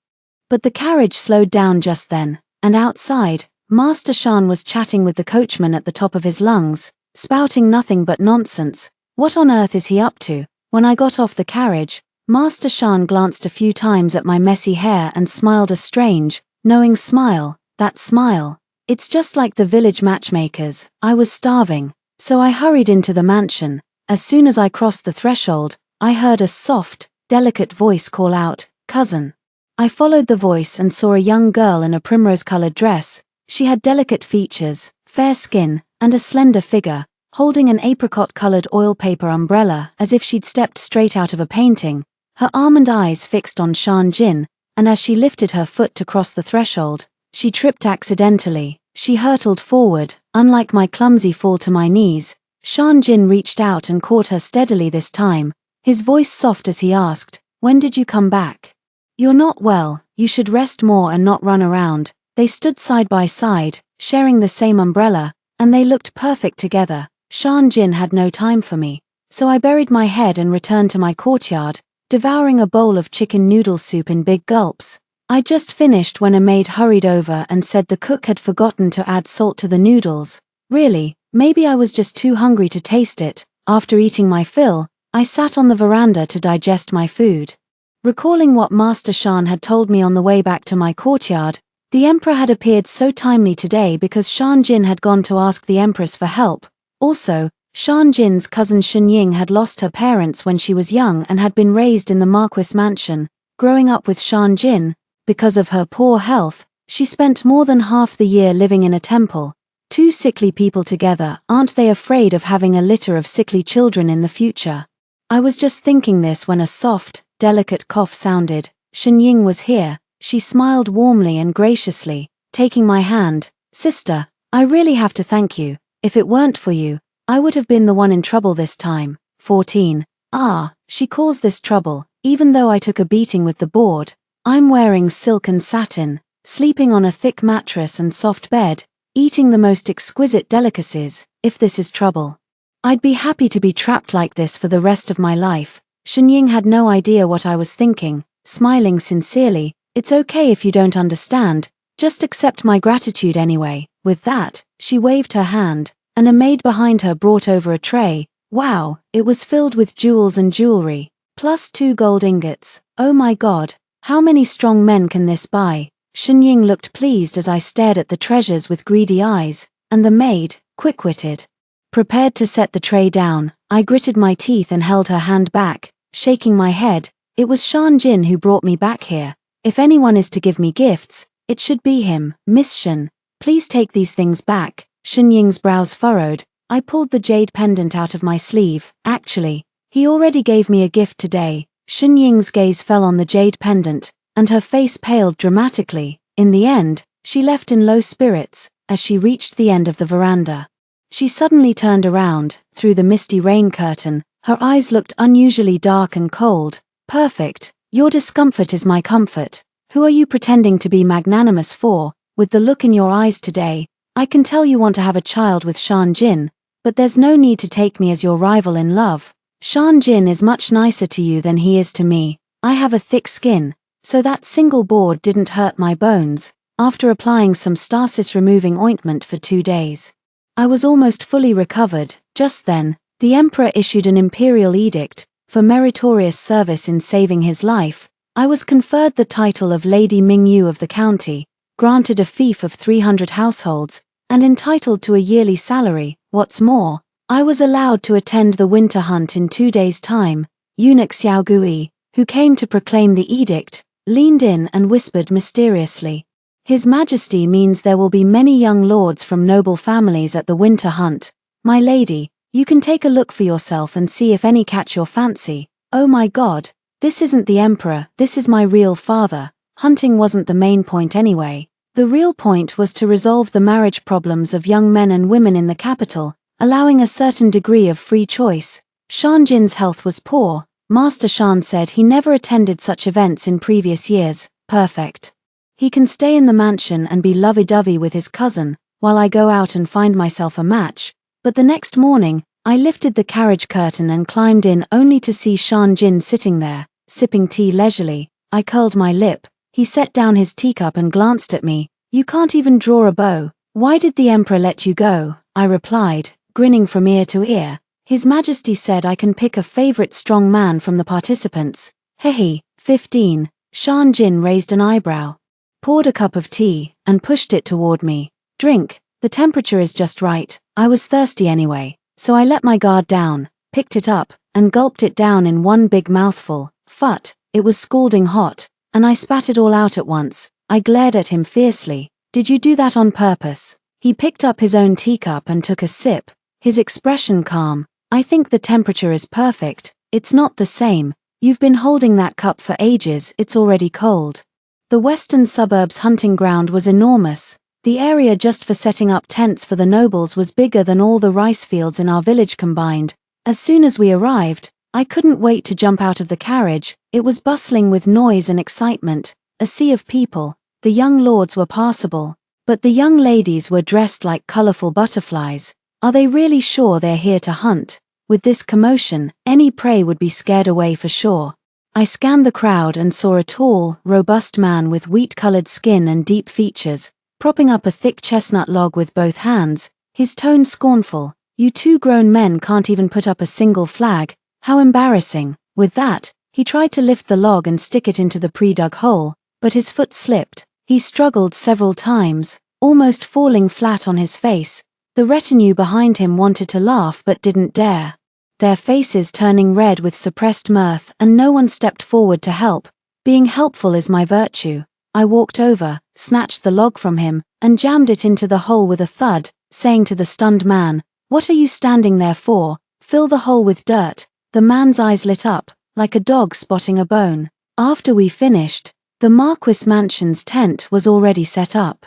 But the carriage slowed down just then, and outside, Master Shan was chatting with the coachman at the top of his lungs, spouting nothing but nonsense. What on earth is he up to? When I got off the carriage, Master Shan glanced a few times at my messy hair and smiled a strange, knowing smile. That smile. It's just like the village matchmakers. I was starving, so I hurried into the mansion. As soon as I crossed the threshold, I heard a soft, delicate voice call out, "Cousin." I followed the voice and saw a young girl in a primrose-colored dress. She had delicate features, fair skin, and a slender figure, holding an apricot-colored oil paper umbrella as if she'd stepped straight out of a painting, her almond eyes fixed on Shan Jin, and as she lifted her foot to cross the threshold, she tripped accidentally. She hurtled forward. Unlike my clumsy fall to my knees, Shan Jin reached out and caught her steadily this time, his voice soft as he asked, "When did you come back? You're not well, you should rest more and not run around." They stood side by side, sharing the same umbrella, and they looked perfect together. Shan Jin had no time for me, so I buried my head and returned to my courtyard, devouring a bowl of chicken noodle soup in big gulps. I just finished when a maid hurried over and said the cook had forgotten to add salt to the noodles. Really, maybe I was just too hungry to taste it. After eating my fill, I sat on the veranda to digest my food. Recalling what Master Shan had told me on the way back to my courtyard, the Emperor had appeared so timely today because Shan Jin had gone to ask the Empress for help. Also, Shan Jin's cousin Shen Ying had lost her parents when she was young and had been raised in the Marquis mansion. Growing up with Shan Jin, because of her poor health, she spent more than half the year living in a temple. Two sickly people together, aren't they afraid of having a litter of sickly children in the future? I was just thinking this when a soft, delicate cough sounded. Shen Ying was here. She smiled warmly and graciously, taking my hand. "Sister, I really have to thank you. If it weren't for you, I would have been the one in trouble this time." 14. Ah, she calls this trouble, even though I took a beating with the board. I'm wearing silk and satin, sleeping on a thick mattress and soft bed, eating the most exquisite delicacies. If this is trouble, I'd be happy to be trapped like this for the rest of my life. Shen Ying had no idea what I was thinking, smiling sincerely. "It's okay if you don't understand, just accept my gratitude anyway." With that, she waved her hand, and a maid behind her brought over a tray. Wow, it was filled with jewels and jewelry, plus 2 gold ingots. Oh my god, how many strong men can this buy? Shen Ying looked pleased as I stared at the treasures with greedy eyes, and the maid, quick-witted, prepared to set the tray down. I gritted my teeth and held her hand back, shaking my head. It was Shan Jin who brought me back here. If anyone is to give me gifts, it should be him. "Miss Shen, please take these things back." Shen Ying's brows furrowed. I pulled the jade pendant out of my sleeve. Actually, he already gave me a gift today. Shen Ying's gaze fell on the jade pendant, and her face paled dramatically. In the end, she left in low spirits. As she reached the end of the veranda, she suddenly turned around. Through the misty rain curtain, her eyes looked unusually dark and cold. "Perfect. Your discomfort is my comfort. Who are you pretending to be magnanimous for? With the look in your eyes today, I can tell you want to have a child with Shan Jin, but there's no need to take me as your rival in love. Shan Jin is much nicer to you than he is to me. I have a thick skin, so that single board didn't hurt my bones." After applying some stasis-removing ointment for 2 days, I was almost fully recovered. Just then, the Emperor issued an imperial edict. For meritorious service in saving his life, I was conferred the title of Lady Mingyu of the county, granted a fief of 300 households, and entitled to a yearly salary. What's more, I was allowed to attend the winter hunt in 2 days' time. Eunuch Xiao Gui, who came to proclaim the edict, leaned in and whispered mysteriously, His Majesty means there will be many young lords from noble families at the winter hunt. My lady, you can take a look for yourself and see if any catch your fancy. Oh my God, this isn't the emperor, this is my real father. Hunting wasn't the main point anyway. The real point was to resolve the marriage problems of young men and women in the capital, allowing a certain degree of free choice. Shan Jin's health was poor. Master Shan said he never attended such events in previous years. Perfect. He can stay in the mansion and be lovey-dovey with his cousin, while I go out and find myself a match. But the next morning, I lifted the carriage curtain and climbed in only to see Shan Jin sitting there, sipping tea leisurely. I curled my lip. He set down his teacup and glanced at me. You can't even draw a bow. Why did the emperor let you go? I replied, grinning from ear to ear. His Majesty said I can pick a favorite strong man from the participants. Hehe, 15. Shan Jin raised an eyebrow, poured a cup of tea, and pushed it toward me. Drink, the temperature is just right. I was thirsty anyway, so I let my guard down, picked it up, and gulped it down in one big mouthful. Phut, it was scalding hot, and I spat it all out at once. I glared at him fiercely. Did you do that on purpose? He picked up his own teacup and took a sip, his expression calm. I think the temperature is perfect. It's not the same. You've been holding that cup for ages, it's already cold. The western suburbs hunting ground was enormous. The area just for setting up tents for the nobles was bigger than all the rice fields in our village combined. As soon as we arrived, I couldn't wait to jump out of the carriage. It was bustling with noise and excitement, a sea of people. The young lords were passable, but the young ladies were dressed like colorful butterflies. Are they really sure they're here to hunt? With this commotion, any prey would be scared away for sure. I scanned the crowd and saw a tall, robust man with wheat-colored skin and deep features, propping up a thick chestnut log with both hands, his tone scornful. You two grown men can't even put up a single flag. How embarrassing. With that, he tried to lift the log and stick it into the pre-dug hole, but his foot slipped. He struggled several times, almost falling flat on his face. The retinue behind him wanted to laugh but didn't dare, their faces turning red with suppressed mirth, and no one stepped forward to help. Being helpful is my virtue. I walked over, snatched the log from him, and jammed it into the hole with a thud, saying to the stunned man, "What are you standing there for? Fill the hole with dirt." The man's eyes lit up, like a dog spotting a bone. After we finished, the Marquis Mansion's tent was already set up.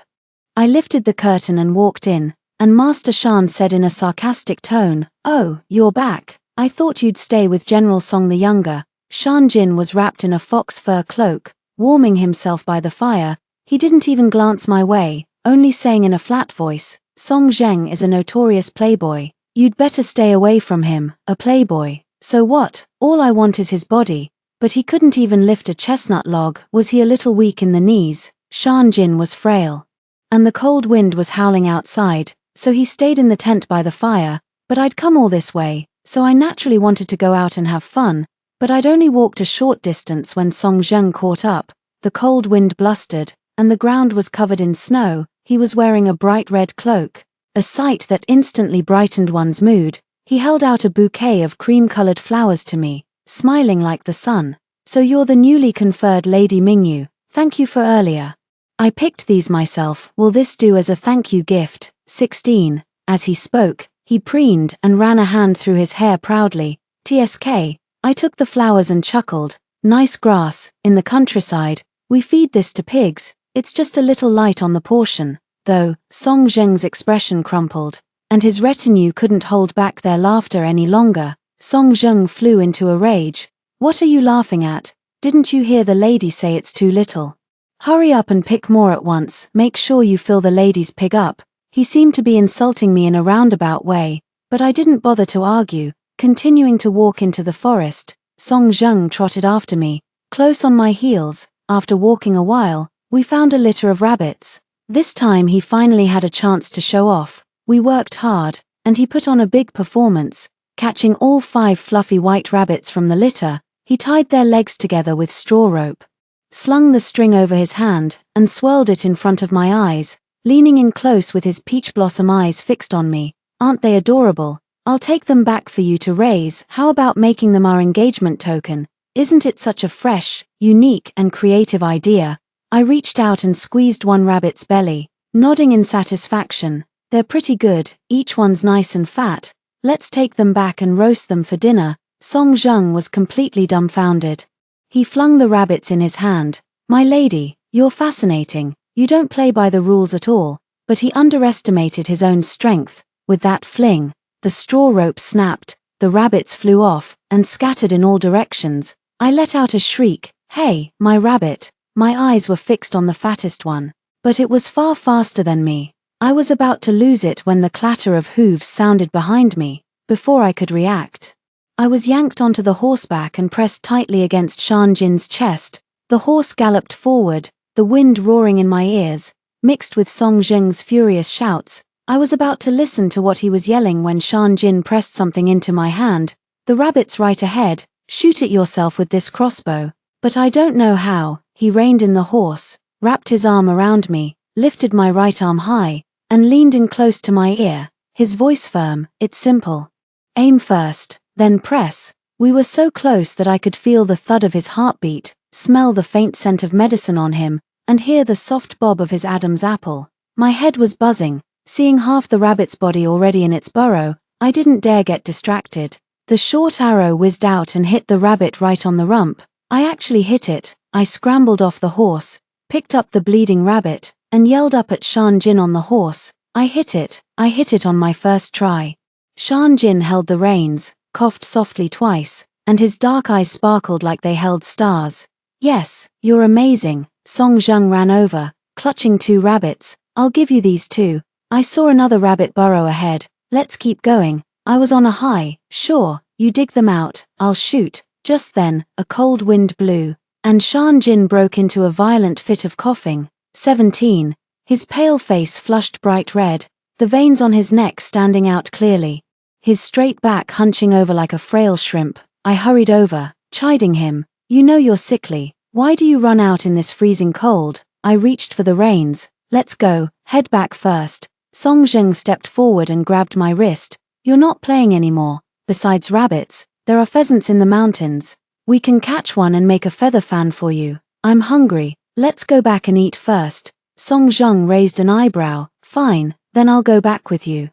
I lifted the curtain and walked in, and Master Shan said in a sarcastic tone, "Oh, you're back. I thought you'd stay with General Song the Younger." Shan Jin was wrapped in a fox fur cloak, warming himself by the fire. He didn't even glance my way, only saying in a flat voice, "Song Zheng is a notorious playboy. You'd better stay away from him." A playboy. So what? All I want is his body. But he couldn't even lift a chestnut log. Was he a little weak in the knees? Shan Jin was frail, and the cold wind was howling outside, so he stayed in the tent by the fire. But I'd come all this way, so I naturally wanted to go out and have fun. But I'd only walked a short distance when Song Zheng caught up. The cold wind blustered, and the ground was covered in snow. He was wearing a bright red cloak, a sight that instantly brightened one's mood. He held out a bouquet of cream-colored flowers to me, smiling like the sun. "So you're the newly conferred Lady Mingyu. Thank you for earlier. I picked these myself. Will this do as a thank you gift?" 16. As he spoke, he preened and ran a hand through his hair proudly. "TSK. I took the flowers and chuckled. Nice grass, in the countryside. We feed this to pigs. It's just a little light on the portion." Though, Song Zheng's expression crumpled, and his retinue couldn't hold back their laughter any longer. Song Zheng flew into a rage. "What are you laughing at? Didn't you hear the lady say it's too little? Hurry up and pick more at once. Make sure you fill the lady's pig up." He seemed to be insulting me in a roundabout way, but I didn't bother to argue. Continuing to walk into the forest, Song Zheng trotted after me, close on my heels. After walking a while, we found a litter of rabbits. This time he finally had a chance to show off. We worked hard, and he put on a big performance. Catching all 5 fluffy white rabbits from the litter, he tied their legs together with straw rope, slung the string over his hand, and swirled it in front of my eyes, leaning in close with his peach blossom eyes fixed on me. "Aren't they adorable? I'll take them back for you to raise. How about making them our engagement token? Isn't it such a fresh, unique, and creative idea?" I reached out and squeezed one rabbit's belly, nodding in satisfaction. They're pretty good, each one's nice and fat. Let's take them back and roast them for dinner. Song Zheng was completely dumbfounded. He flung the rabbits in his hand. My lady, you're fascinating. You don't play by the rules at all. But he underestimated his own strength. With that fling, the straw rope snapped, the rabbits flew off, and scattered in all directions. I let out a shriek. Hey, my rabbit. My eyes were fixed on the fattest one. But it was far faster than me. I was about to lose it when the clatter of hooves sounded behind me. Before I could react, I was yanked onto the horseback and pressed tightly against Shan Jin's chest. The horse galloped forward, the wind roaring in my ears, mixed with Song Zheng's furious shouts. I was about to listen to what he was yelling when Shan Jin pressed something into my hand. The rabbit's right ahead. Shoot it yourself with this crossbow. But I don't know how. He reined in the horse, wrapped his arm around me, lifted my right arm high, and leaned in close to my ear. His voice firm. It's simple. Aim first, then press. We were so close that I could feel the thud of his heartbeat, smell the faint scent of medicine on him, and hear the soft bob of his Adam's apple. My head was buzzing. Seeing half the rabbit's body already in its burrow, I didn't dare get distracted. The short arrow whizzed out and hit the rabbit right on the rump. I actually hit it. I scrambled off the horse, picked up the bleeding rabbit, and yelled up at Shan Jin on the horse. I hit it on my first try. Shan Jin held the reins, coughed softly twice, and his dark eyes sparkled like they held stars. Yes, you're amazing. Song Zheng ran over, clutching 2 rabbits. I'll give you these 2. I saw another rabbit burrow ahead. Let's keep going. I was on a high. Sure, you dig them out, I'll shoot. Just then, a cold wind blew, and Shan Jin broke into a violent fit of coughing. 17. His pale face flushed bright red, the veins on his neck standing out clearly. His straight back hunching over like a frail shrimp. I hurried over, chiding him. You know you're sickly. Why do you run out in this freezing cold? I reached for the reins. Let's go, head back first. Song Zheng stepped forward and grabbed my wrist. You're not playing anymore. Besides rabbits, there are pheasants in the mountains. We can catch one and make a feather fan for you. I'm hungry. Let's go back and eat first. Song Zheng raised an eyebrow. Fine, then I'll go back with you.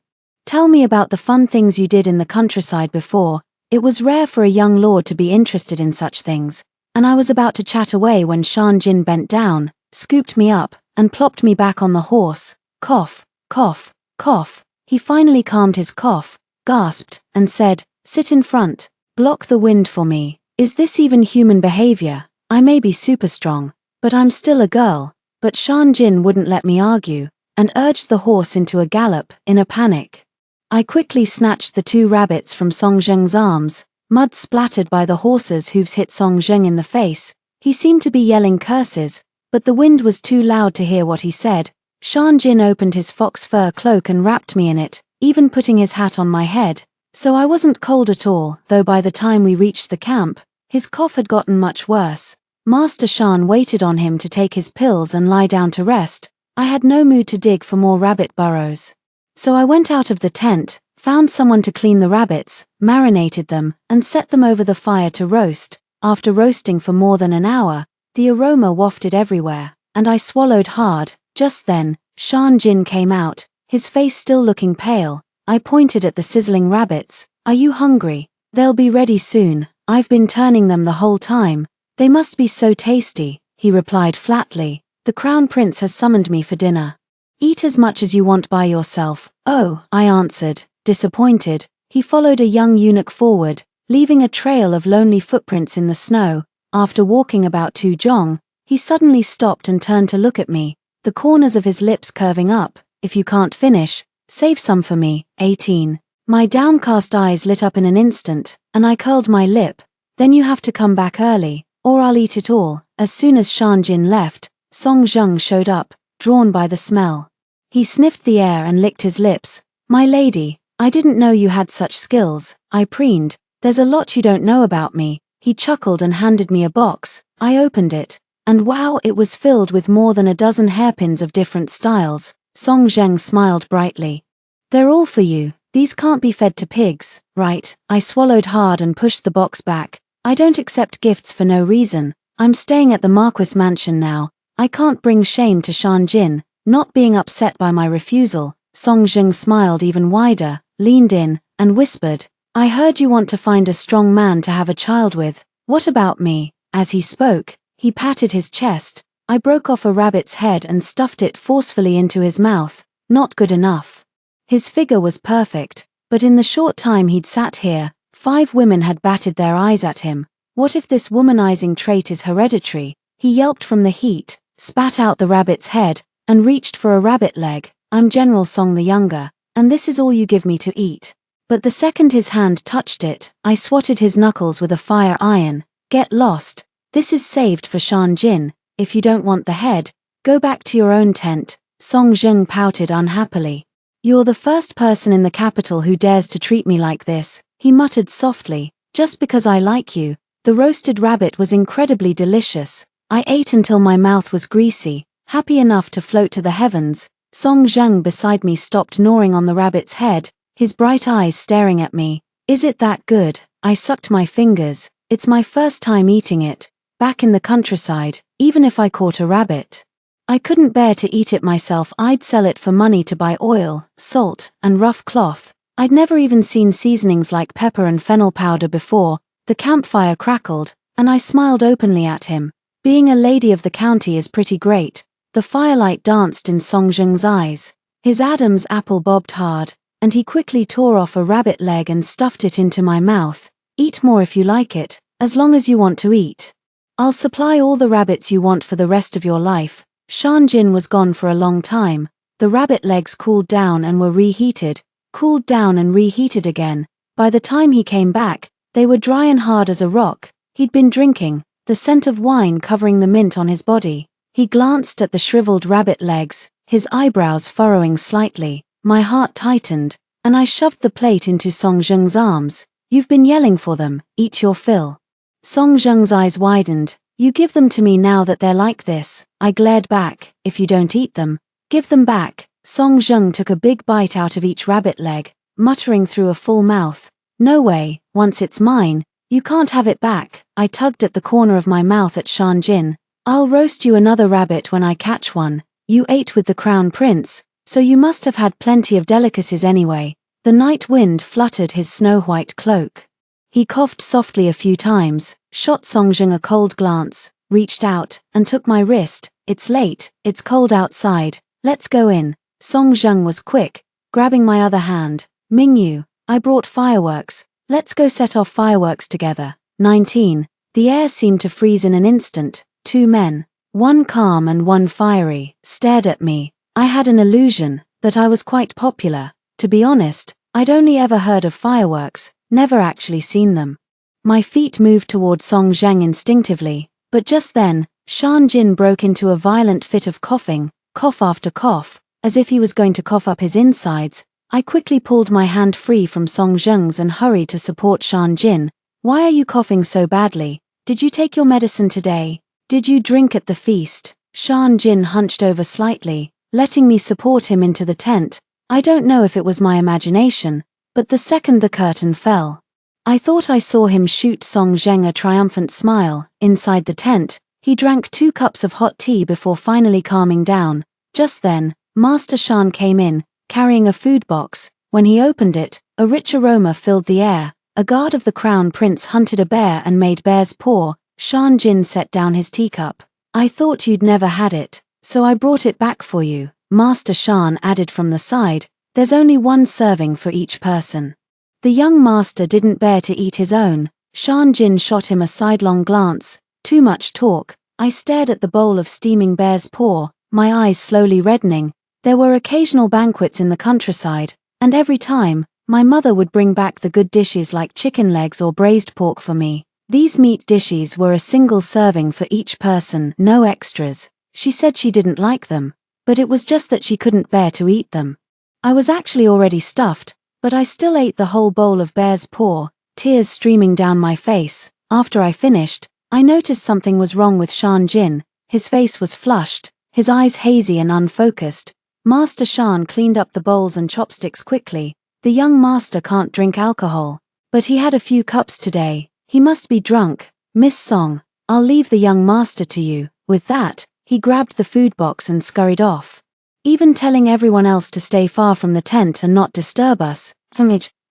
Tell me about the fun things you did in the countryside before. It was rare for a young lord to be interested in such things, and I was about to chat away when Shan Jin bent down, scooped me up, and plopped me back on the horse. Cough, cough, cough. He finally calmed his cough, gasped, and said, sit in front, block the wind for me. Is this even human behavior? I may be super strong, but I'm still a girl. But Shan Jin wouldn't let me argue, and urged the horse into a gallop, in a panic. I quickly snatched the 2 rabbits from Song Zheng's arms. Mud splattered by the horse's hooves hit Song Zheng in the face. He seemed to be yelling curses, but the wind was too loud to hear what he said. Shan Jin opened his fox fur cloak and wrapped me in it, even putting his hat on my head. So I wasn't cold at all, though by the time we reached the camp, his cough had gotten much worse. Master Shan waited on him to take his pills and lie down to rest. I had no mood to dig for more rabbit burrows. So I went out of the tent, found someone to clean the rabbits, marinated them, and set them over the fire to roast. After roasting for more than an hour, the aroma wafted everywhere, and I swallowed hard. Just then, Shan Jin came out, his face still looking pale. I pointed at the sizzling rabbits. Are you hungry? They'll be ready soon. I've been turning them the whole time. They must be so tasty, he replied flatly. The crown prince has summoned me for dinner. Eat as much as you want by yourself. Oh, I answered, disappointed. He followed a young eunuch forward, leaving a trail of lonely footprints in the snow. After walking about 2 jong, he suddenly stopped and turned to look at me, the corners of his lips curving up. If you can't finish, save some for me. 18. My downcast eyes lit up in an instant, and I curled my lip. Then you have to come back early, or I'll eat it all. As soon as Shan Jin left, Song Zheng showed up, drawn by the smell. He sniffed the air and licked his lips. My lady, I didn't know you had such skills, I preened. There's a lot you don't know about me. He chuckled and handed me a box. I opened it, and wow, it was filled with more than a dozen hairpins of different styles. Song Zheng smiled brightly. They're all for you. These can't be fed to pigs, right? I swallowed hard and pushed the box back. I don't accept gifts for no reason. I'm staying at the Marquis mansion now. I can't bring shame to Shan Jin, not being upset by my refusal. Song Jung smiled even wider, leaned in, and whispered, I heard you want to find a strong man to have a child with. What about me? As he spoke, he patted his chest. I broke off a rabbit's head and stuffed it forcefully into his mouth. Not good enough. His figure was perfect, but in the short time he'd sat here, 5 women had batted their eyes at him. What if this womanizing trait is hereditary? He yelped from the heat, spat out the rabbit's head, and reached for a rabbit leg. I'm General Song the Younger, and this is all you give me to eat. But the second his hand touched it, I swatted his knuckles with a fire iron. Get lost. This is saved for Shan Jin. If you don't want the head, go back to your own tent. Song Jung pouted unhappily. You're the first person in the capital who dares to treat me like this, he muttered softly. Just because I like you. The roasted rabbit was incredibly delicious. I ate until my mouth was greasy, happy enough to float to the heavens. Song Jung beside me stopped gnawing on the rabbit's head, his bright eyes staring at me. Is it that good? I sucked my fingers. It's my first time eating it. Back in the countryside, even if I caught a rabbit, I couldn't bear to eat it myself. I'd sell it for money to buy oil, salt, and rough cloth. I'd never even seen seasonings like pepper and fennel powder before. The campfire crackled, and I smiled openly at him. Being a lady of the county is pretty great. The firelight danced in Song Jung's eyes. His Adam's apple bobbed hard, and he quickly tore off a rabbit leg and stuffed it into my mouth. Eat more if you like it, as long as you want to eat. I'll supply all the rabbits you want for the rest of your life. Shan Jin was gone for a long time. The rabbit legs cooled down and were reheated, cooled down and reheated again. By the time he came back, they were dry and hard as a rock. He'd been drinking, the scent of wine covering the mint on his body. He glanced at the shriveled rabbit legs, his eyebrows furrowing slightly. My heart tightened, and I shoved the plate into Song Jung's arms. You've been yelling for them, eat your fill. Song Jung's eyes widened. You give them to me now that they're like this. I glared back. If you don't eat them, give them back. Song Jung took a big bite out of each rabbit leg, muttering through a full mouth. No way, once it's mine, you can't have it back. I tugged at the corner of my mouth at Shan Jin. I'll roast you another rabbit when I catch one. You ate with the crown prince, so you must have had plenty of delicacies anyway. The night wind fluttered his snow-white cloak. He coughed softly a few times, shot Song Jung a cold glance, reached out, and took my wrist. It's late, it's cold outside, let's go in. Song Jung was quick, grabbing my other hand. Mingyu, I brought fireworks, let's go set off fireworks together. 19. The air seemed to freeze in an instant. 2 men, one calm and one fiery, stared at me. I had an illusion that I was quite popular. To be honest, I'd only ever heard of fireworks, never actually seen them. My feet moved toward Song Jung instinctively, but just then, Shan Jin broke into a violent fit of coughing, cough after cough, as if he was going to cough up his insides. I quickly pulled my hand free from Song Jung's and hurried to support Shan Jin. Why are you coughing so badly? Did you take your medicine today? Did you drink at the feast? Shan Jin hunched over slightly, letting me support him into the tent. I don't know if it was my imagination, but the second the curtain fell, I thought I saw him shoot Song Jung a triumphant smile. Inside the tent, he drank 2 cups of hot tea before finally calming down. Just then, Master Shan came in, carrying a food box. When he opened it, a rich aroma filled the air. A guard of the crown prince hunted a bear and made bear's paw. Shan Jin set down his teacup. I thought you'd never had it, so I brought it back for you. Master Shan added from the side, there's only 1 serving for each person. The young master didn't bear to eat his own. Shan Jin shot him a sidelong glance. Too much talk. I stared at the bowl of steaming bear's paw, my eyes slowly reddening. There were occasional banquets in the countryside, and every time, my mother would bring back the good dishes like chicken legs or braised pork for me. These meat dishes were a single serving for each person, no extras. She said she didn't like them, but it was just that she couldn't bear to eat them. I was actually already stuffed, but I still ate the whole bowl of bear's paw, tears streaming down my face. After I finished, I noticed something was wrong with Shan Jin. His face was flushed, his eyes hazy and unfocused. Master Shan cleaned up the bowls and chopsticks quickly. The young master can't drink alcohol, but he had a few cups today. He must be drunk. Miss Song, I'll leave the young master to you. With that, he grabbed the food box and scurried off. Even telling everyone else to stay far from the tent and not disturb us.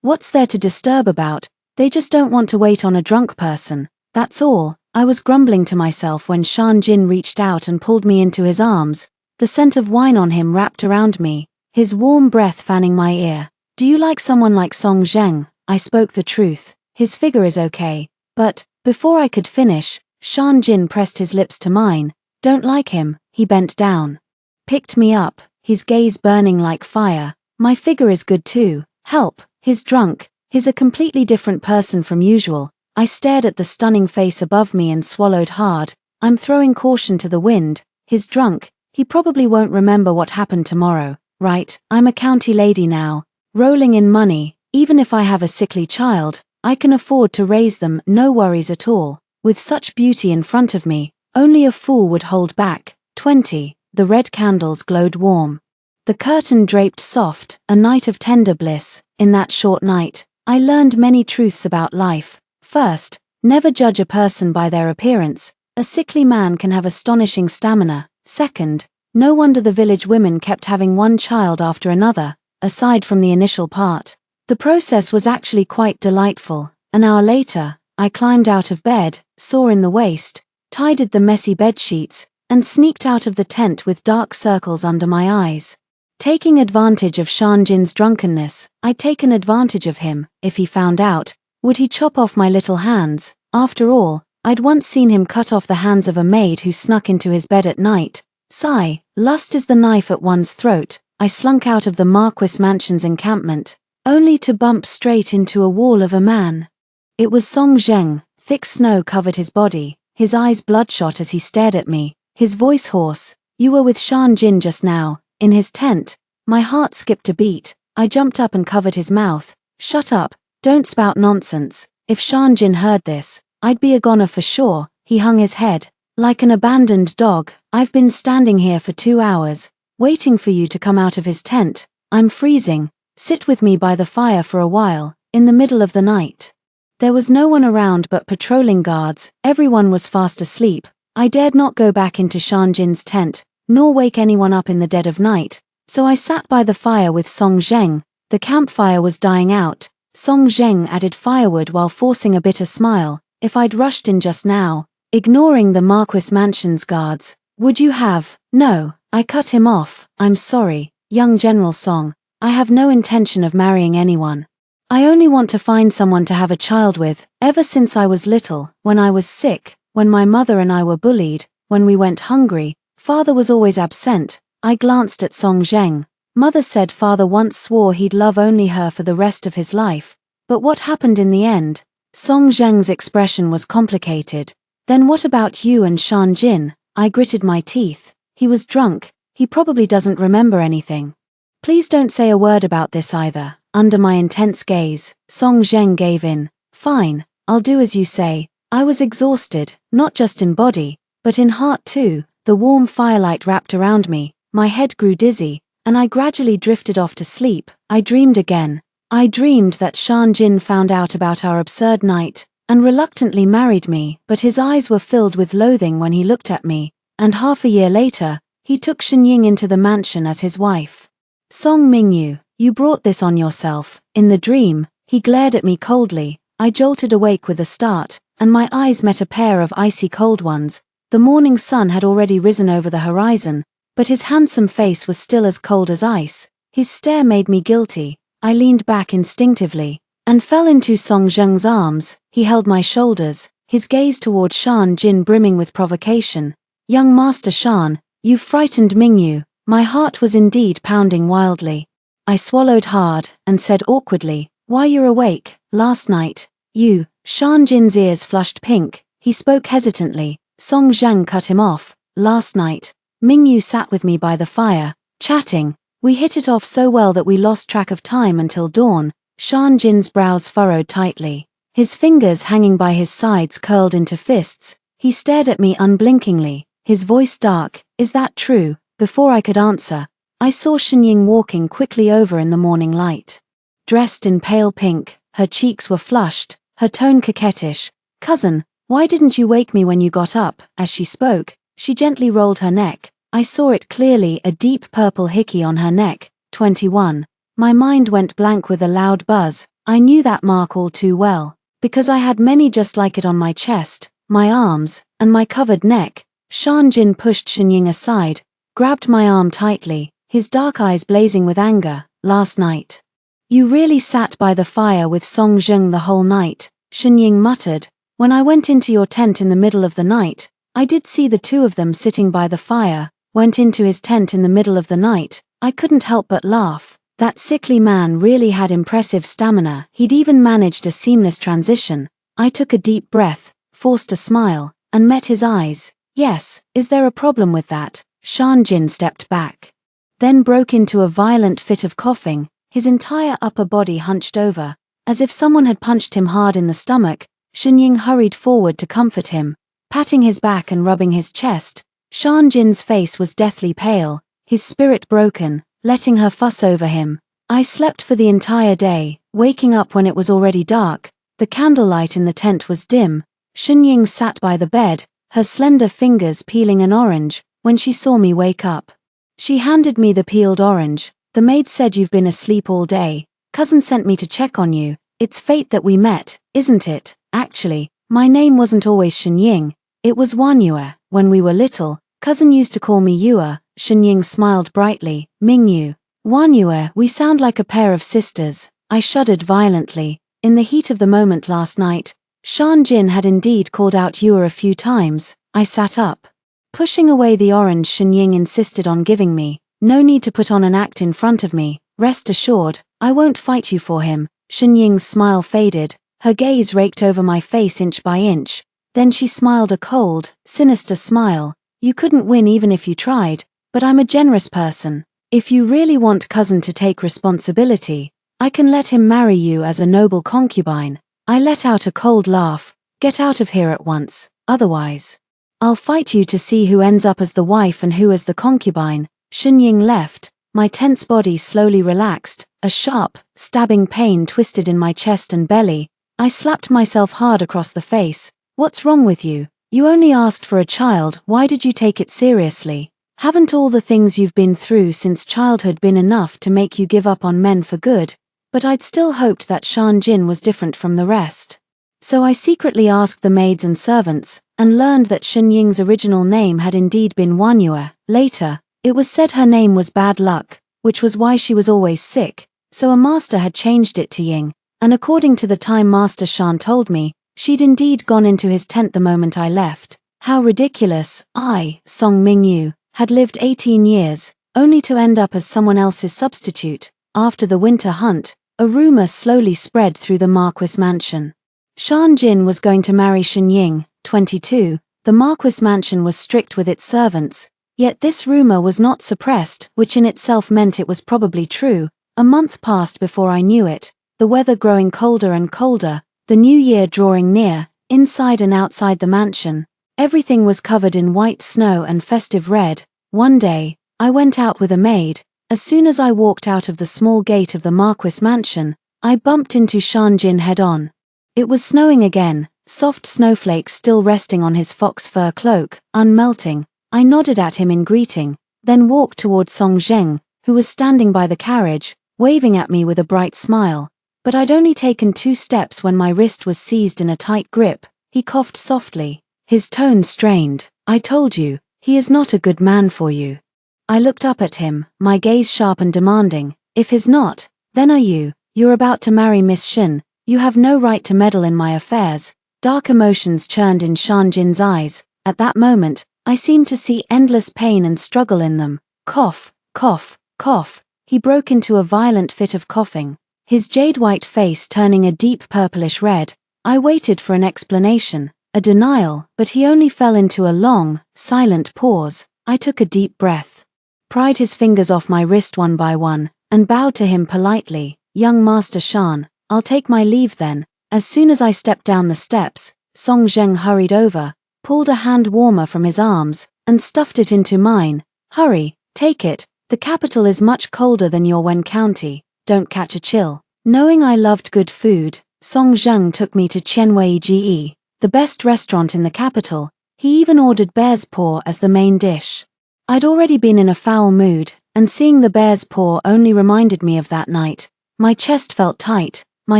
What's there to disturb about? They just don't want to wait on a drunk person, that's all. I was grumbling to myself when Shan Jin reached out and pulled me into his arms, the scent of wine on him wrapped around me, his warm breath fanning my ear. Do you like someone like Song Zheng? I spoke the truth. His figure is okay. But, before I could finish, Shan Jin pressed his lips to mine. Don't like him. He bent down. Picked me up, his gaze burning like fire. My figure is good too. Help. He's drunk. He's a completely different person from usual. I stared at the stunning face above me and swallowed hard. I'm throwing caution to the wind. He's drunk. He probably won't remember what happened tomorrow, right? I'm a county lady now, rolling in money. Even if I have a sickly child, I can afford to raise them, no worries at all. With such beauty in front of me, only a fool would hold back. 20. The red candles glowed warm. The curtain draped soft, a night of tender bliss. In that short night, I learned many truths about life. First, never judge a person by their appearance. A sickly man can have astonishing stamina. Second, no wonder the village women kept having one child after another, aside from the initial part. The process was actually quite delightful. An hour later, I climbed out of bed, sore in the waist, tidied the messy bedsheets, and sneaked out of the tent with dark circles under my eyes. Taking advantage of Shan Jin's drunkenness, I'd taken advantage of him. If he found out, would he chop off my little hands? After all, I'd once seen him cut off the hands of a maid who snuck into his bed at night. Sigh, lust is the knife at one's throat. I slunk out of the Marquis Mansion's encampment, only to bump straight into a wall of a man. It was Song Zheng. Thick snow covered his body, his eyes bloodshot as he stared at me, his voice hoarse. You were with Shan Jin just now, in his tent. My heart skipped a beat. I jumped up and covered his mouth. Shut up, don't spout nonsense. If Shan Jin heard this, I'd be a goner for sure. He hung his head. Like an abandoned dog, I've been standing here for 2 hours, waiting for you to come out of his tent. I'm freezing. Sit with me by the fire for a while, in the middle of the night. There was no one around but patrolling guards. Everyone was fast asleep. I dared not go back into Shan Jin's tent, nor wake anyone up in the dead of night, so I sat by the fire with Song Zheng. The campfire was dying out. Song Zheng added firewood while forcing a bitter smile. If I'd rushed in just now, ignoring the Marquis Mansion's guards, would you have? No, I cut him off. I'm sorry, young General Song. I have no intention of marrying anyone. I only want to find someone to have a child with. Ever since I was little, when I was sick, when my mother and I were bullied, when we went hungry, father was always absent. I glanced at Song Zheng. Mother said father once swore he'd love only her for the rest of his life. But what happened in the end? Song Zheng's expression was complicated. Then what about you and Shan Jin? I gritted my teeth. He was drunk. He probably doesn't remember anything. Please don't say a word about this either. Under my intense gaze, Song Zheng gave in. Fine, I'll do as you say. I was exhausted, not just in body, but in heart too. The warm firelight wrapped around me, my head grew dizzy, and I gradually drifted off to sleep. I dreamed again. I dreamed that Shan Jin found out about our absurd night, and reluctantly married me, but his eyes were filled with loathing when he looked at me, and half a year later, he took Shenying into the mansion as his wife. Song Mingyu, you brought this on yourself. In the dream, he glared at me coldly. I jolted awake with a start, and my eyes met a pair of icy cold ones. The morning sun had already risen over the horizon, but his handsome face was still as cold as ice. His stare made me guilty. I leaned back instinctively, and fell into Song Zheng's arms. He held my shoulders, his gaze toward Shan Jin brimming with provocation. Young Master Shan, you've frightened Mingyu. My heart was indeed pounding wildly. I swallowed hard, and said awkwardly, why you're awake, last night. You. Shan Jin's ears flushed pink. He spoke hesitantly. Song Zheng cut him off. Last night, Mingyu sat with me by the fire, chatting. We hit it off so well that we lost track of time until dawn. Shan Jin's brows furrowed tightly. His fingers hanging by his sides curled into fists. He stared at me unblinkingly, his voice dark. Is that true? Before I could answer, I saw Shenying walking quickly over in the morning light. Dressed in pale pink, her cheeks were flushed, her tone coquettish. Cousin, why didn't you wake me when you got up? As she spoke, She gently rolled her neck. I saw it clearly, a deep purple hickey on her neck. 21. My mind went blank with a loud buzz. I knew that mark all too well, because I had many just like it on my chest, my arms, and my covered neck. Shan Jin pushed Shenying aside, grabbed my arm tightly, his dark eyes blazing with anger. Last night. You really sat by the fire with Song Zheng the whole night, Shenying muttered. When I went into your tent in the middle of the night, I did see the two of them sitting by the fire. Went into his tent in the middle of the night. I couldn't help but laugh. That sickly man really had impressive stamina. He'd even managed a seamless transition. I took a deep breath, forced a smile, and met his eyes. Yes, is there a problem with that? Shan Jin stepped back. Then broke into a violent fit of coughing, his entire upper body hunched over, as if someone had punched him hard in the stomach. Shenying hurried forward to comfort him, patting his back and rubbing his chest. Shan Jin's face was deathly pale, his spirit broken, letting her fuss over him. I slept for the entire day, waking up when it was already dark. The candlelight in the tent was dim. Shenying sat by the bed, her slender fingers peeling an orange. When she saw me wake up, she handed me the peeled orange. The maid said you've been asleep all day. Cousin sent me to check on you. It's fate that we met, isn't it? Actually, my name wasn't always Shenying. It was Wanyue. When we were little, cousin used to call me Yue. Shenying smiled brightly. Mingyu. Wanyue, we sound like a pair of sisters. I shuddered violently. In the heat of the moment last night, Shan Jin had indeed called out Yue a few times. I sat up. Pushing away the orange Shenying insisted on giving me. No need to put on an act in front of me. Rest assured, I won't fight you for him. Shenying's smile faded. Her gaze raked over my face inch by inch. Then she smiled a cold, sinister smile. You couldn't win even if you tried, but I'm a generous person. If you really want cousin to take responsibility, I can let him marry you as a noble concubine. I let out a cold laugh. Get out of here at once, otherwise I'll fight you to see who ends up as the wife and who as the concubine. Shenying left. My tense body slowly relaxed. A sharp, stabbing pain twisted in my chest and belly. I slapped myself hard across the face. What's wrong with you? You only asked for a child, why did you take it seriously? Haven't all the things you've been through since childhood been enough to make you give up on men for good? But I'd still hoped that Shan Jin was different from the rest. So I secretly asked the maids and servants, and learned that Shenying's original name had indeed been Wanyue. Later, it was said her name was Bad Luck, which was why she was always sick, so a master had changed it to Ying, and according to the time Master Shan told me, she'd indeed gone into his tent the moment I left. How ridiculous. I, Song Mingyu, had lived 18 years, only to end up as someone else's substitute. After the winter hunt, a rumor slowly spread through the Marquis mansion. Shan Jin was going to marry Shenying. 22. The Marquis mansion was strict with its servants, yet this rumor was not suppressed, which in itself meant it was probably true. A month passed before I knew it, the weather growing colder and colder, the new year drawing near. Inside and outside the mansion, everything was covered in white snow and festive red. One day, I went out with a maid. As soon as I walked out of the small gate of the Marquis mansion, I bumped into Shan Jin head-on. It was snowing again, soft snowflakes still resting on his fox fur cloak, unmelting. I nodded at him in greeting, then walked toward Song Zheng, who was standing by the carriage, waving at me with a bright smile. But I'd only taken 2 steps when my wrist was seized in a tight grip. He coughed softly, his tone strained. I told you, he is not a good man for you. I looked up at him, my gaze sharp and demanding. If he's not, then are you? You're about to marry Miss Shin. You have no right to meddle in my affairs. Dark emotions churned in Shan Jin's eyes. At that moment, I seemed to see endless pain and struggle in them. Cough, cough, cough. He broke into a violent fit of coughing, his jade-white face turning a deep purplish red. I waited for an explanation, a denial, but he only fell into a long, silent pause. I took a deep breath, pried his fingers off my wrist one by one, and bowed to him politely. Young Master Shan, I'll take my leave then. As soon as I stepped down the steps, Song Zheng hurried over, pulled a hand warmer from his arms, and stuffed it into mine. Hurry, take it. The capital is much colder than your Wen County. Don't catch a chill. Knowing I loved good food, Song Zheng took me to Qianwei Ge, the best restaurant in the capital. He even ordered bear's paw as the main dish. I'd already been in a foul mood, and seeing the bear's paw only reminded me of that night. My chest felt tight, my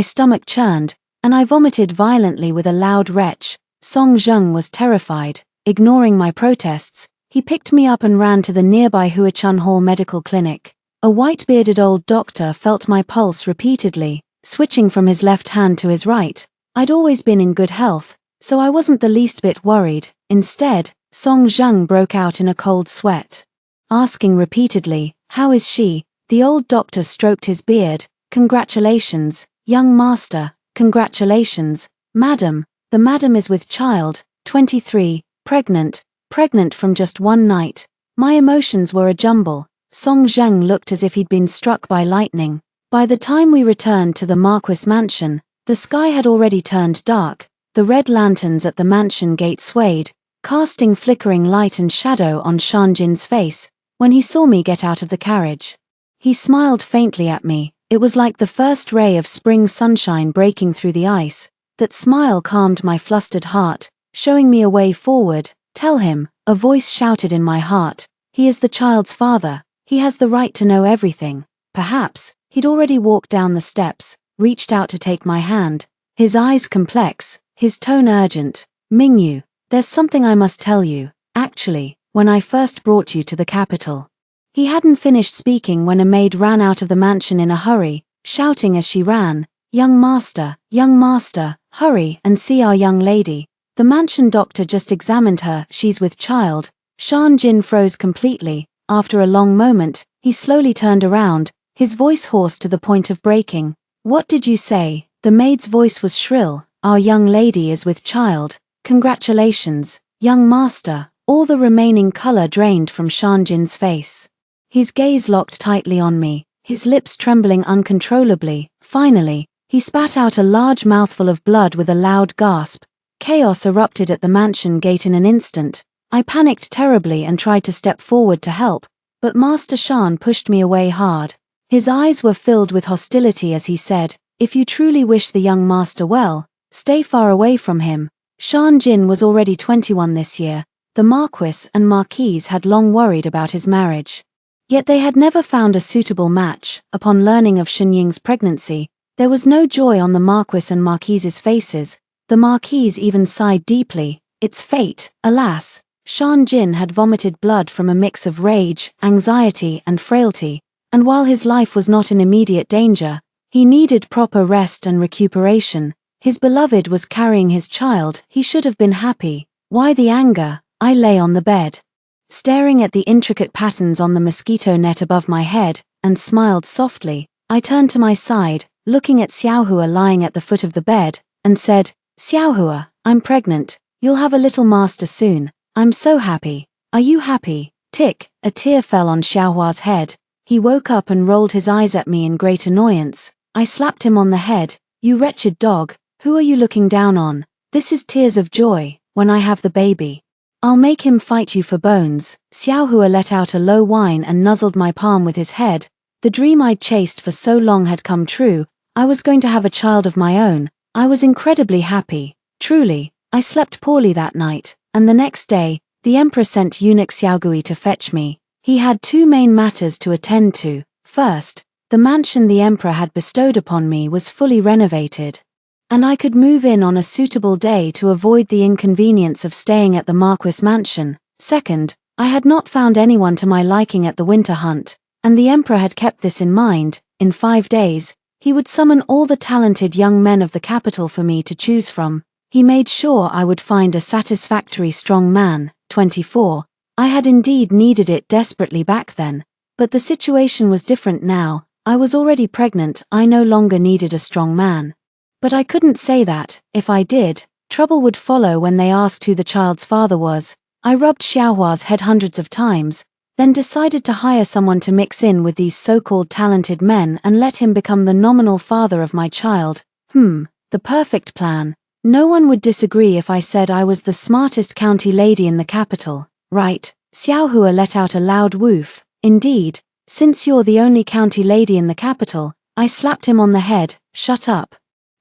stomach churned, and I vomited violently with a loud retch. Song Zheng was terrified. Ignoring my protests, he picked me up and ran to the nearby Huachun Hall Medical Clinic. A white-bearded old doctor felt my pulse repeatedly, switching from his left hand to his right. I'd always been in good health, so I wasn't the least bit worried. Instead, Song Zheng broke out in a cold sweat. Asking repeatedly, "How is she?" The old doctor stroked his beard. "Congratulations, young master, congratulations, madam. The madam is with child, 23, pregnant from just one night." My emotions were a jumble. Song Zheng looked as if he'd been struck by lightning. By the time we returned to the Marquis mansion, the sky had already turned dark. The red lanterns at the mansion gate swayed, casting flickering light and shadow on Shanjin's face. When he saw me get out of the carriage, he smiled faintly at me. It was like the first ray of spring sunshine breaking through the ice. That smile calmed my flustered heart, showing me a way forward. "Tell him," a voice shouted in my heart. "He is the child's father. He has the right to know everything." Perhaps he'd already walked down the steps, reached out to take my hand, his eyes complex, his tone urgent. "Mingyu, there's something I must tell you. Actually, when I first brought you to the capital." He hadn't finished speaking when a maid ran out of the mansion in a hurry, shouting as she ran, young master, hurry and see our young lady. The mansion doctor just examined her. She's with child." Shan Jin froze completely. After a long moment, he slowly turned around, his voice hoarse to the point of breaking. "What did you say?" The maid's voice was shrill. "Our young lady is with child. Congratulations, young master." All the remaining color drained from Shan Jin's face. His gaze locked tightly on me, his lips trembling uncontrollably. Finally, he spat out a large mouthful of blood with a loud gasp. Chaos erupted at the mansion gate in an instant. I panicked terribly and tried to step forward to help, but Master Shan pushed me away hard. His eyes were filled with hostility as he said, "If you truly wish the young master well, stay far away from him." Shan Jin was already 21 this year. The Marquis and Marquise had long worried about his marriage. Yet they had never found a suitable match. Upon learning of Shenying's pregnancy, there was no joy on the Marquis and Marquise's faces. The Marquise even sighed deeply. Its fate, alas. Shan Jin had vomited blood from a mix of rage, anxiety and frailty, and while his life was not in immediate danger, he needed proper rest and recuperation. His beloved was carrying his child. He should have been happy. Why the anger? I lay on the bed, staring at the intricate patterns on the mosquito net above my head, and smiled softly. I turned to my side, looking at Xiaohua lying at the foot of the bed, and said, "Xiaohua, I'm pregnant. You'll have a little master soon. I'm so happy. Are you happy?" Tick, a tear fell on Xiaohua's head. He woke up and rolled his eyes at me in great annoyance. I slapped him on the head. "You wretched dog, who are you looking down on? This is tears of joy. When I have the baby, I'll make him fight you for bones." Xiaohua let out a low whine and nuzzled my palm with his head. The dream I'd chased for so long had come true. I was going to have a child of my own. I was incredibly happy. Truly, I slept poorly that night, and the next day, the emperor sent eunuch Xiaogui to fetch me. He had two main matters to attend to. First, the mansion the emperor had bestowed upon me was fully renovated, and I could move in on a suitable day to avoid the inconvenience of staying at the Marquis mansion. Second, I had not found anyone to my liking at the winter hunt, and the emperor had kept this in mind. In 5 days, he would summon all the talented young men of the capital for me to choose from. He made sure I would find a satisfactory strong man. 24. I had indeed needed it desperately back then, but the situation was different now. I was already pregnant. I no longer needed a strong man. But I couldn't say that. If I did, trouble would follow when they asked who the child's father was. I rubbed Xiaohua's head hundreds of times, then decided to hire someone to mix in with these so-called talented men and let him become the nominal father of my child. The perfect plan. No one would disagree if I said I was the smartest county lady in the capital, right? Xiaohua let out a loud woof. "Indeed, since you're the only county lady in the capital." I slapped him on the head. "Shut up.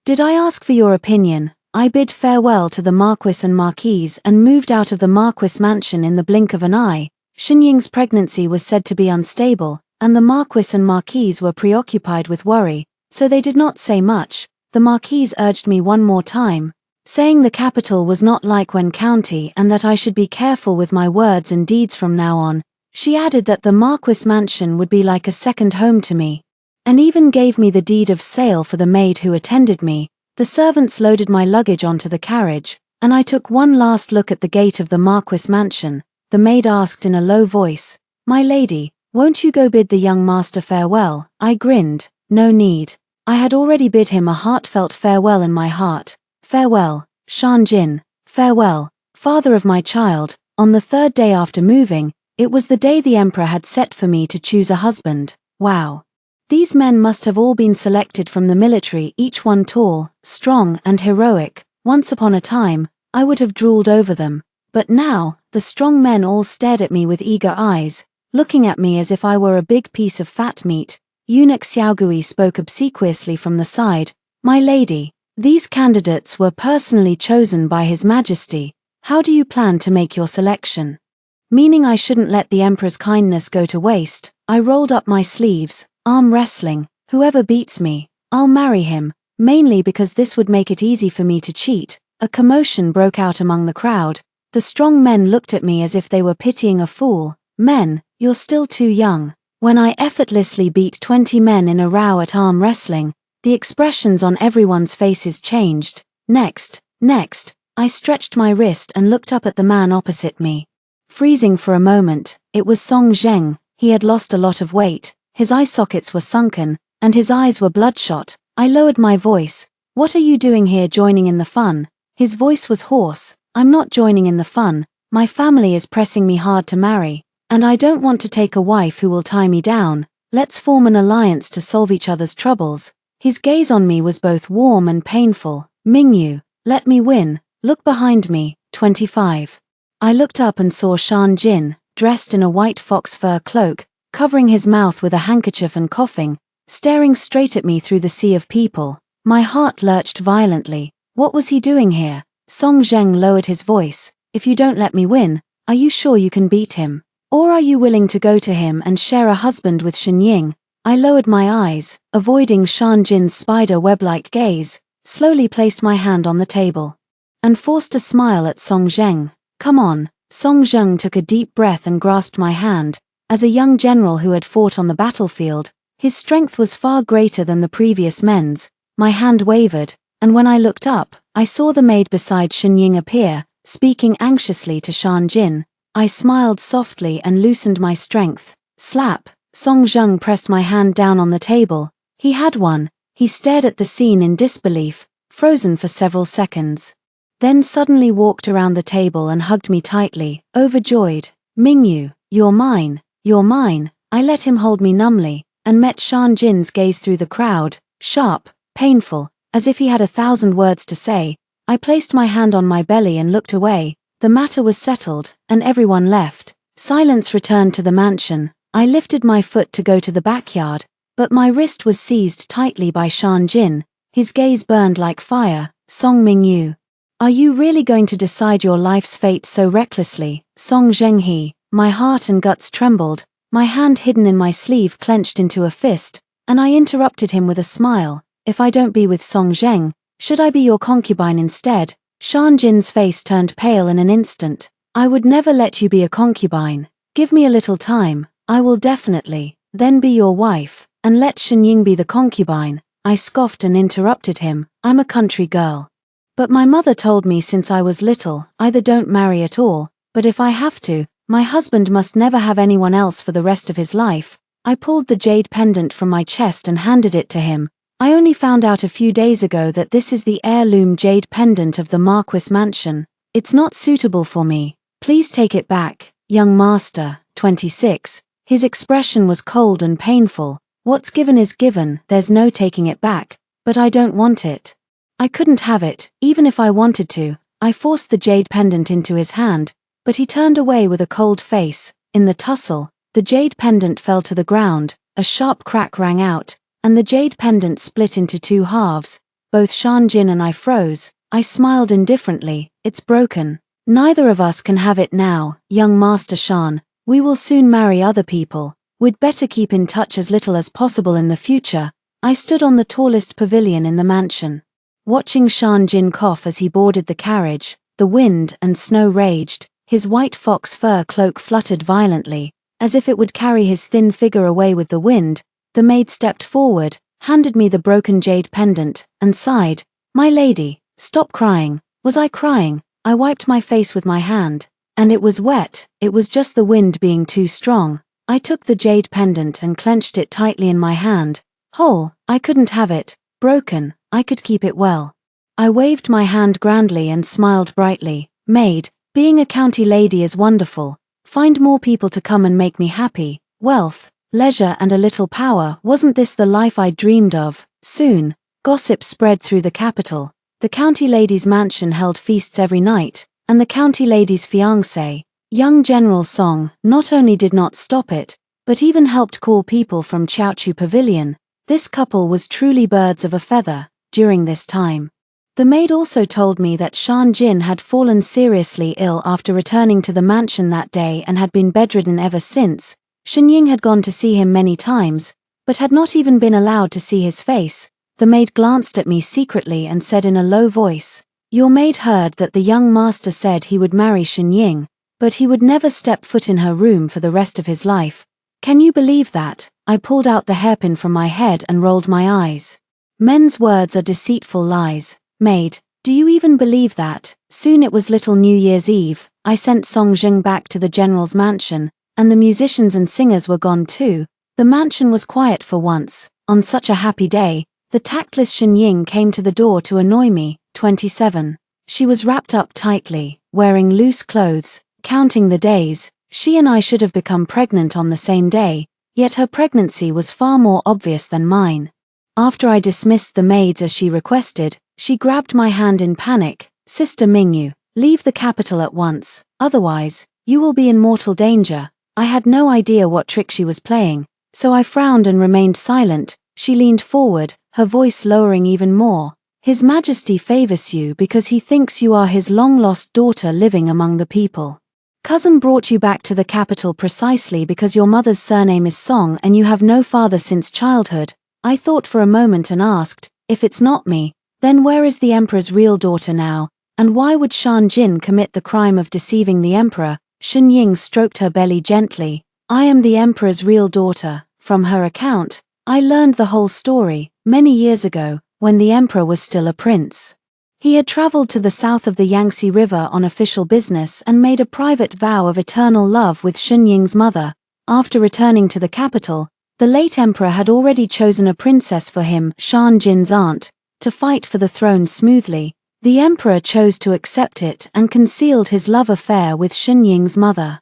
Did I ask for your opinion, I bid farewell to the Marquis and Marquise and moved out of the Marquis mansion in the blink of an eye. Xinying's pregnancy was said to be unstable, and the Marquis and Marquise were preoccupied with worry, so they did not say much. The Marquise urged me one more time, saying the capital was not like Wen County and that I should be careful with my words and deeds from now on. She added that the Marquis mansion would be like a second home to me, and even gave me the deed of sale for the maid who attended me. The servants loaded my luggage onto the carriage, and I took one last look at the gate of the Marquis mansion. The maid asked in a low voice, "My lady, won't you go bid the young master farewell?" I grinned, "No need. I had already bid him a heartfelt farewell in my heart. Farewell, Shanjin. Farewell, father of my child." On the third day after moving, it was the day the emperor had set for me to choose a husband. Wow. These men must have all been selected from the military, each one tall, strong, and heroic. Once upon a time, I would have drooled over them. But now, the strong men all stared at me with eager eyes, looking at me as if I were a big piece of fat meat. Eunuch Xiaogui spoke obsequiously from the side, "My lady, these candidates were personally chosen by His Majesty. How do you plan to make your selection?" Meaning I shouldn't let the emperor's kindness go to waste, I rolled up my sleeves. "Arm wrestling, whoever beats me, I'll marry him," mainly because this would make it easy for me to cheat. A commotion broke out among the crowd. The strong men looked at me as if they were pitying a fool. "Men, you're still too young." When I effortlessly beat 20 men in a row at arm wrestling, the expressions on everyone's faces changed. Next, I stretched my wrist and looked up at the man opposite me. Freezing for a moment, it was Song Zheng. He had lost a lot of weight, his eye sockets were sunken, and his eyes were bloodshot. I lowered my voice. "What are you doing here joining in the fun?" His voice was hoarse. "I'm not joining in the fun. My family is pressing me hard to marry, and I don't want to take a wife who will tie me down. Let's form an alliance to solve each other's troubles." His gaze on me was both warm and painful. "Mingyu, let me win. Look behind me." 25. I looked up and saw Shan Jin, dressed in a white fox fur cloak, covering his mouth with a handkerchief and coughing, staring straight at me through the sea of people. My heart lurched violently. What was he doing here? Song Zheng lowered his voice. "If you don't let me win, are you sure you can beat him? Or are you willing to go to him and share a husband with Xinying?" I lowered my eyes, avoiding Shan Jin's spider web-like gaze, slowly placed my hand on the table, and forced a smile at Song Zheng. "Come on." Song Zheng took a deep breath and grasped my hand. As a young general who had fought on the battlefield, his strength was far greater than the previous men's. My hand wavered, and when I looked up, I saw the maid beside Xinying appear, speaking anxiously to Shan Jin. I smiled softly and loosened my strength. Slap! Song Zheng pressed my hand down on the table. He had one. He stared at the scene in disbelief, frozen for several seconds. Then suddenly walked around the table and hugged me tightly, overjoyed. "Mingyu, you're mine, you're mine." I let him hold me numbly, and met Shan Jin's gaze through the crowd, sharp, painful, as if he had 1,000 words to say. I placed my hand on my belly and looked away. The matter was settled, and everyone left. Silence returned to the mansion. I lifted my foot to go to the backyard, but my wrist was seized tightly by Shan Jin. His gaze burned like fire. "Song Mingyu, are you really going to decide your life's fate so recklessly?" Song Zhenghe. My heart and guts trembled, my hand hidden in my sleeve clenched into a fist, and I interrupted him with a smile. "If I don't be with Song Zheng, should I be your concubine instead?" Shan Jin's face turned pale in an instant. "I would never let you be a concubine. Give me a little time, I will definitely, then be your wife, and let Xinying be the concubine." I scoffed and interrupted him. "I'm a country girl. But my mother told me since I was little, either don't marry at all, but if I have to, my husband must never have anyone else for the rest of his life." I pulled the jade pendant from my chest and handed it to him. "I only found out a few days ago that this is the heirloom jade pendant of the Marquis mansion. It's not suitable for me. Please take it back, young master." 26. His expression was cold and painful. "What's given is given, there's no taking it back." "But I don't want it." I couldn't have it, even if I wanted to. I forced the jade pendant into his hand, but he turned away with a cold face. In the tussle, the jade pendant fell to the ground, a sharp crack rang out, and the jade pendant split into two halves. Both Shan Jin and I froze. I smiled indifferently. It's broken. Neither of us can have it now, young Master Shan. We will soon marry other people. We'd better keep in touch as little as possible in the future. I stood on the tallest pavilion in the mansion, watching Shan Jin cough as he boarded the carriage. The wind and snow raged, his white fox fur cloak fluttered violently, as if it would carry his thin figure away with the wind. The maid stepped forward, handed me the broken jade pendant, and sighed. My lady, stop crying. Was I crying? I wiped my face with my hand, and it was wet. It was just the wind being too strong. I took the jade pendant and clenched it tightly in my hand. Whole, I couldn't have it. Broken, I could keep it well. I waved my hand grandly and smiled brightly. Maid, being a county lady is wonderful. Find more people to come and make me happy. Wealth, leisure and a little power. Wasn't this the life I dreamed of? Soon, gossip spread through the capital. The county lady's mansion held feasts every night, and the county lady's fiancé, young General Song, not only did not stop it, but even helped call people from Chiao Pavilion. This couple was truly birds of a feather. During this time, the maid also told me that Shan Jin had fallen seriously ill after returning to the mansion that day and had been bedridden ever since. Shen Ying had gone to see him many times, but had not even been allowed to see his face. The maid glanced at me secretly and said in a low voice, "Your maid heard that the young master said he would marry Shen Ying, but he would never step foot in her room for the rest of his life. Can you believe that?" I pulled out the hairpin from my head and rolled my eyes. Men's words are deceitful lies. Maid, do you even believe that? Soon it was little New Year's Eve. I sent Song Zheng back to the general's mansion, and the musicians and singers were gone too. The mansion was quiet for once. On such a happy day, the tactless Shen Ying came to the door to annoy me. 27. She was wrapped up tightly, wearing loose clothes, counting the days. She and I should have become pregnant on the same day, yet her pregnancy was far more obvious than mine. After I dismissed the maids as she requested, she grabbed my hand in panic. "Sister Mingyu, leave the capital at once, otherwise, you will be in mortal danger." I had no idea what trick she was playing, so I frowned and remained silent. She leaned forward, her voice lowering even more. "His Majesty favors you because he thinks you are his long-lost daughter living among the people. Cousin brought you back to the capital precisely because your mother's surname is Song and you have no father since childhood." I thought for a moment and asked, "If it's not me, then where is the emperor's real daughter now, and why would Shan Jin commit the crime of deceiving the emperor?" Shen Ying stroked her belly gently. "I am the emperor's real daughter. From her account, I learned the whole story, many years ago, when the emperor was still a prince. He had traveled to the south of the Yangtze River on official business and made a private vow of eternal love with Shen Ying's mother. After returning to the capital, the late emperor had already chosen a princess for him, Shan Jin's aunt, to fight for the throne smoothly. The emperor chose to accept it and concealed his love affair with Shen Ying's mother.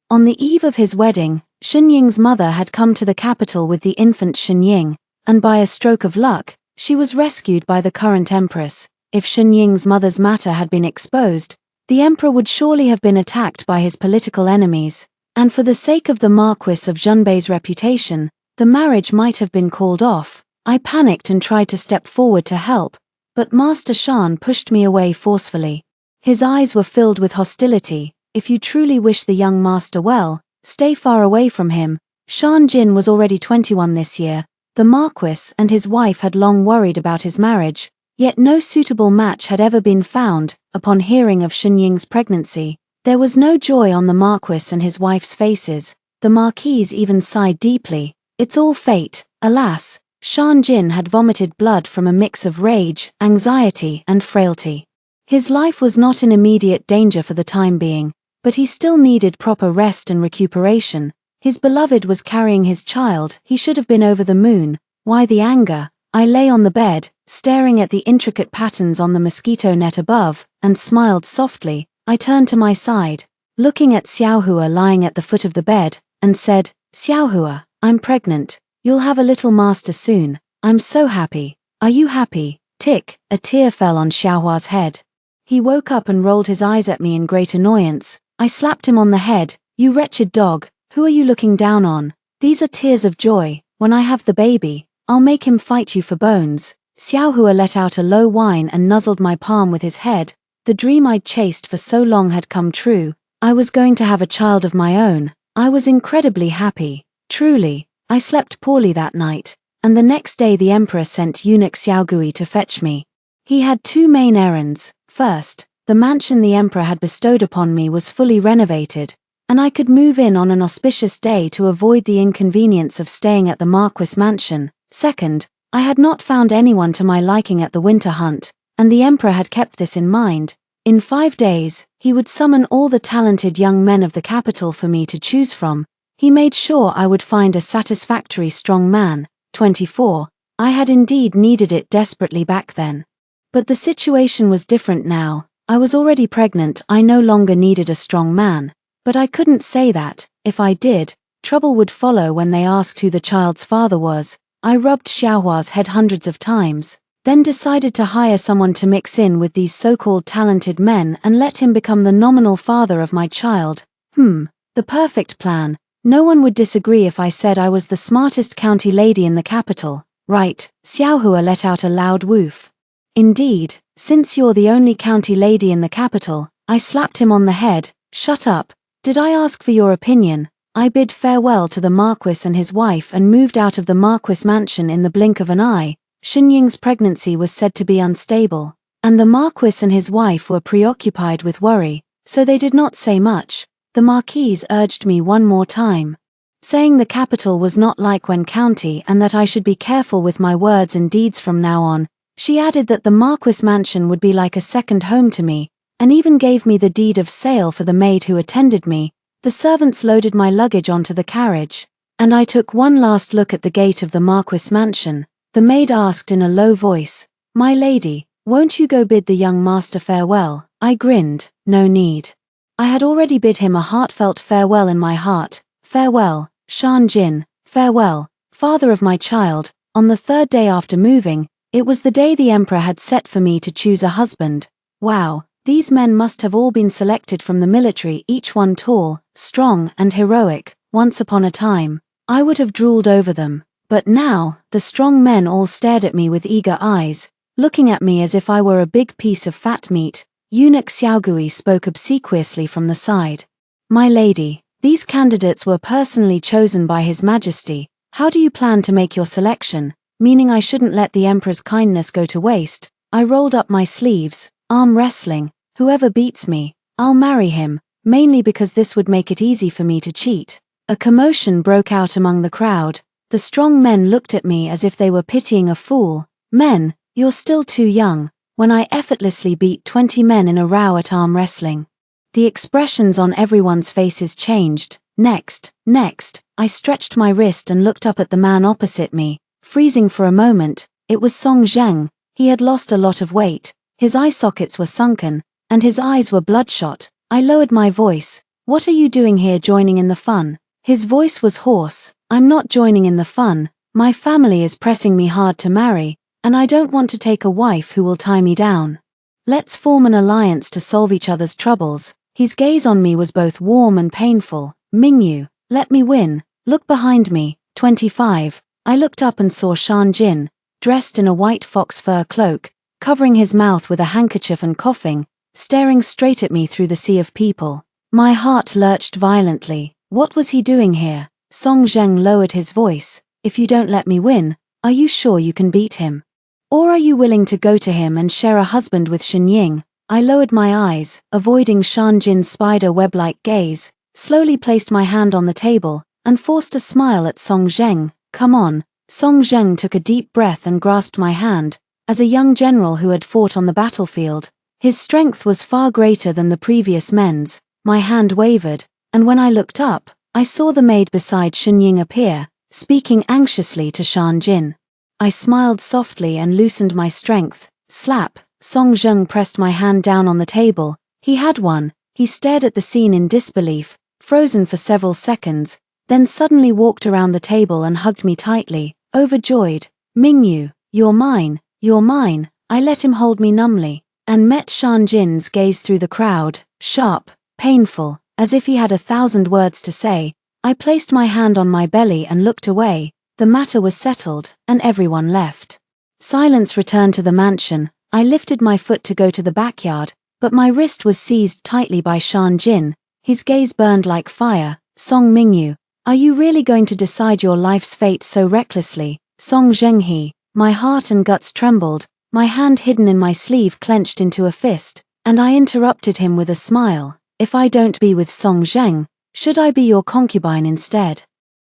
On the eve of his wedding, Shen Ying's mother had come to the capital with the infant Shen Ying, and by a stroke of luck, she was rescued by the current empress. If Shen Ying's mother's matter had been exposed, the emperor would surely have been attacked by his political enemies, and for the sake of the Marquis of Zhonbei's reputation, the marriage might have been called off. I panicked and tried to step forward to help, but Master Shan pushed me away forcefully. His eyes were filled with hostility. "If you truly wish the young master well, stay far away from him." Shan Jin was already 21 this year. The Marquis and his wife had long worried about his marriage, yet no suitable match had ever been found. Upon hearing of Shen Ying's pregnancy, there was no joy on the Marquis and his wife's faces. The Marquise even sighed deeply. "It's all fate, alas." Shan Jin had vomited blood from a mix of rage, anxiety, and frailty. His life was not in immediate danger for the time being, but he still needed proper rest and recuperation. His beloved was carrying his child. He should have been over the moon. Why the anger? I lay on the bed, staring at the intricate patterns on the mosquito net above, and smiled softly. I turned to my side, looking at Xiaohua lying at the foot of the bed, and said, "Xiaohua, I'm pregnant. You'll have a little master soon. I'm so happy. Are you happy?" Tick, a tear fell on Xiaohua's head. He woke up and rolled his eyes at me in great annoyance. I slapped him on the head. "You wretched dog, who are you looking down on? These are tears of joy. When I have the baby, I'll make him fight you for bones." Xiaohua let out a low whine and nuzzled my palm with his head. The dream I'd chased for so long had come true. I was going to have a child of my own. I was incredibly happy. Truly. I slept poorly that night, and the next day the emperor sent eunuch Xiaogui to fetch me. He had two main errands. First, the mansion the emperor had bestowed upon me was fully renovated, and I could move in on an auspicious day to avoid the inconvenience of staying at the Marquis mansion. Second, I had not found anyone to my liking at the winter hunt, and the emperor had kept this in mind. In 5 days, he would summon all the talented young men of the capital for me to choose from. He made sure I would find a satisfactory strong man. 24. I had indeed needed it desperately back then. But the situation was different now. I was already pregnant. I no longer needed a strong man. But I couldn't say that. If I did, trouble would follow when they asked who the child's father was. I rubbed Xiaohua's head hundreds of times, then decided to hire someone to mix in with these so-called talented men and let him become the nominal father of my child. The perfect plan. No one would disagree if I said I was the smartest county lady in the capital, right? Xiaohua let out a loud woof. Indeed, since you're the only county lady in the capital, I slapped him on the head. Shut up. Did I ask for your opinion? I bid farewell to the Marquis and his wife and moved out of the Marquis mansion in the blink of an eye. Xinying's pregnancy was said to be unstable, and the Marquis and his wife were preoccupied with worry, so they did not say much. The Marquise urged me one more time, saying the capital was not like When County and that I should be careful with my words and deeds from now on. She added that the Marquis mansion would be like a second home to me, and even gave me the deed of sale for the maid who attended me. The servants loaded my luggage onto the carriage, and I took one last look at the gate of the Marquis mansion. The maid asked in a low voice, "My lady, won't you go bid the young master farewell?" I grinned, no need. I had already bid him a heartfelt farewell in my heart. Farewell, Shan Jin, farewell, father of my child. On the 3rd day after moving, it was the day the emperor had set for me to choose a husband. Wow, these men must have all been selected from the military, each one tall, strong, and heroic. Once upon a time, I would have drooled over them. But now, the strong men all stared at me with eager eyes, looking at me as if I were a big piece of fat meat. Eunuch Xiaogui spoke obsequiously from the side. "My lady, these candidates were personally chosen by His Majesty. How do you plan to make your selection?" Meaning I shouldn't let the emperor's kindness go to waste. I rolled up my sleeves. Arm wrestling. Whoever beats me, I'll marry him, mainly because this would make it easy for me to cheat. A commotion broke out among the crowd. The strong men looked at me as if they were pitying a fool. "Men, you're still too young," when I effortlessly beat 20 men in a row at arm wrestling. The expressions on everyone's faces changed. Next, I stretched my wrist and looked up at the man opposite me, freezing for a moment. It was Song Zheng. He had lost a lot of weight, his eye sockets were sunken, and his eyes were bloodshot. I lowered my voice. "What are you doing here joining in the fun?" His voice was hoarse. "I'm not joining in the fun. My family is pressing me hard to marry, and I don't want to take a wife who will tie me down. Let's form an alliance to solve each other's troubles." His gaze on me was both warm and painful. "Mingyu, let me win. Look behind me." 25. I looked up and saw Shan Jin, dressed in a white fox fur cloak, covering his mouth with a handkerchief and coughing, staring straight at me through the sea of people. My heart lurched violently. What was he doing here? Song Zheng lowered his voice. "If you don't let me win, are you sure you can beat him? Or are you willing to go to him and share a husband with Xinying?" I lowered my eyes, avoiding Shan Jin's spider web-like gaze, slowly placed my hand on the table, and forced a smile at Song Zheng. "Come on." Song Zheng took a deep breath and grasped my hand. As a young general who had fought on the battlefield, his strength was far greater than the previous men's. My hand wavered, and when I looked up, I saw the maid beside Xinying appear, speaking anxiously to Shan Jin. I smiled softly and loosened my strength. Slap. Song Zheng pressed my hand down on the table. He had one. He stared at the scene in disbelief, frozen for several seconds, then suddenly walked around the table and hugged me tightly, overjoyed. "Mingyu, you're mine, you're mine." I let him hold me numbly, and met Shan Jin's gaze through the crowd, sharp, painful, as if he had 1,000 words to say. I placed my hand on my belly and looked away. The matter was settled, and everyone left. Silence returned to the mansion. I lifted my foot to go to the backyard, but my wrist was seized tightly by Shan Jin. His gaze burned like fire. Song Mingyu, are you really going to decide your life's fate so recklessly? Song Zhenghe, my heart and guts trembled, my hand hidden in my sleeve clenched into a fist, and I interrupted him with a smile. If I don't be with Song Zheng, should I be your concubine instead?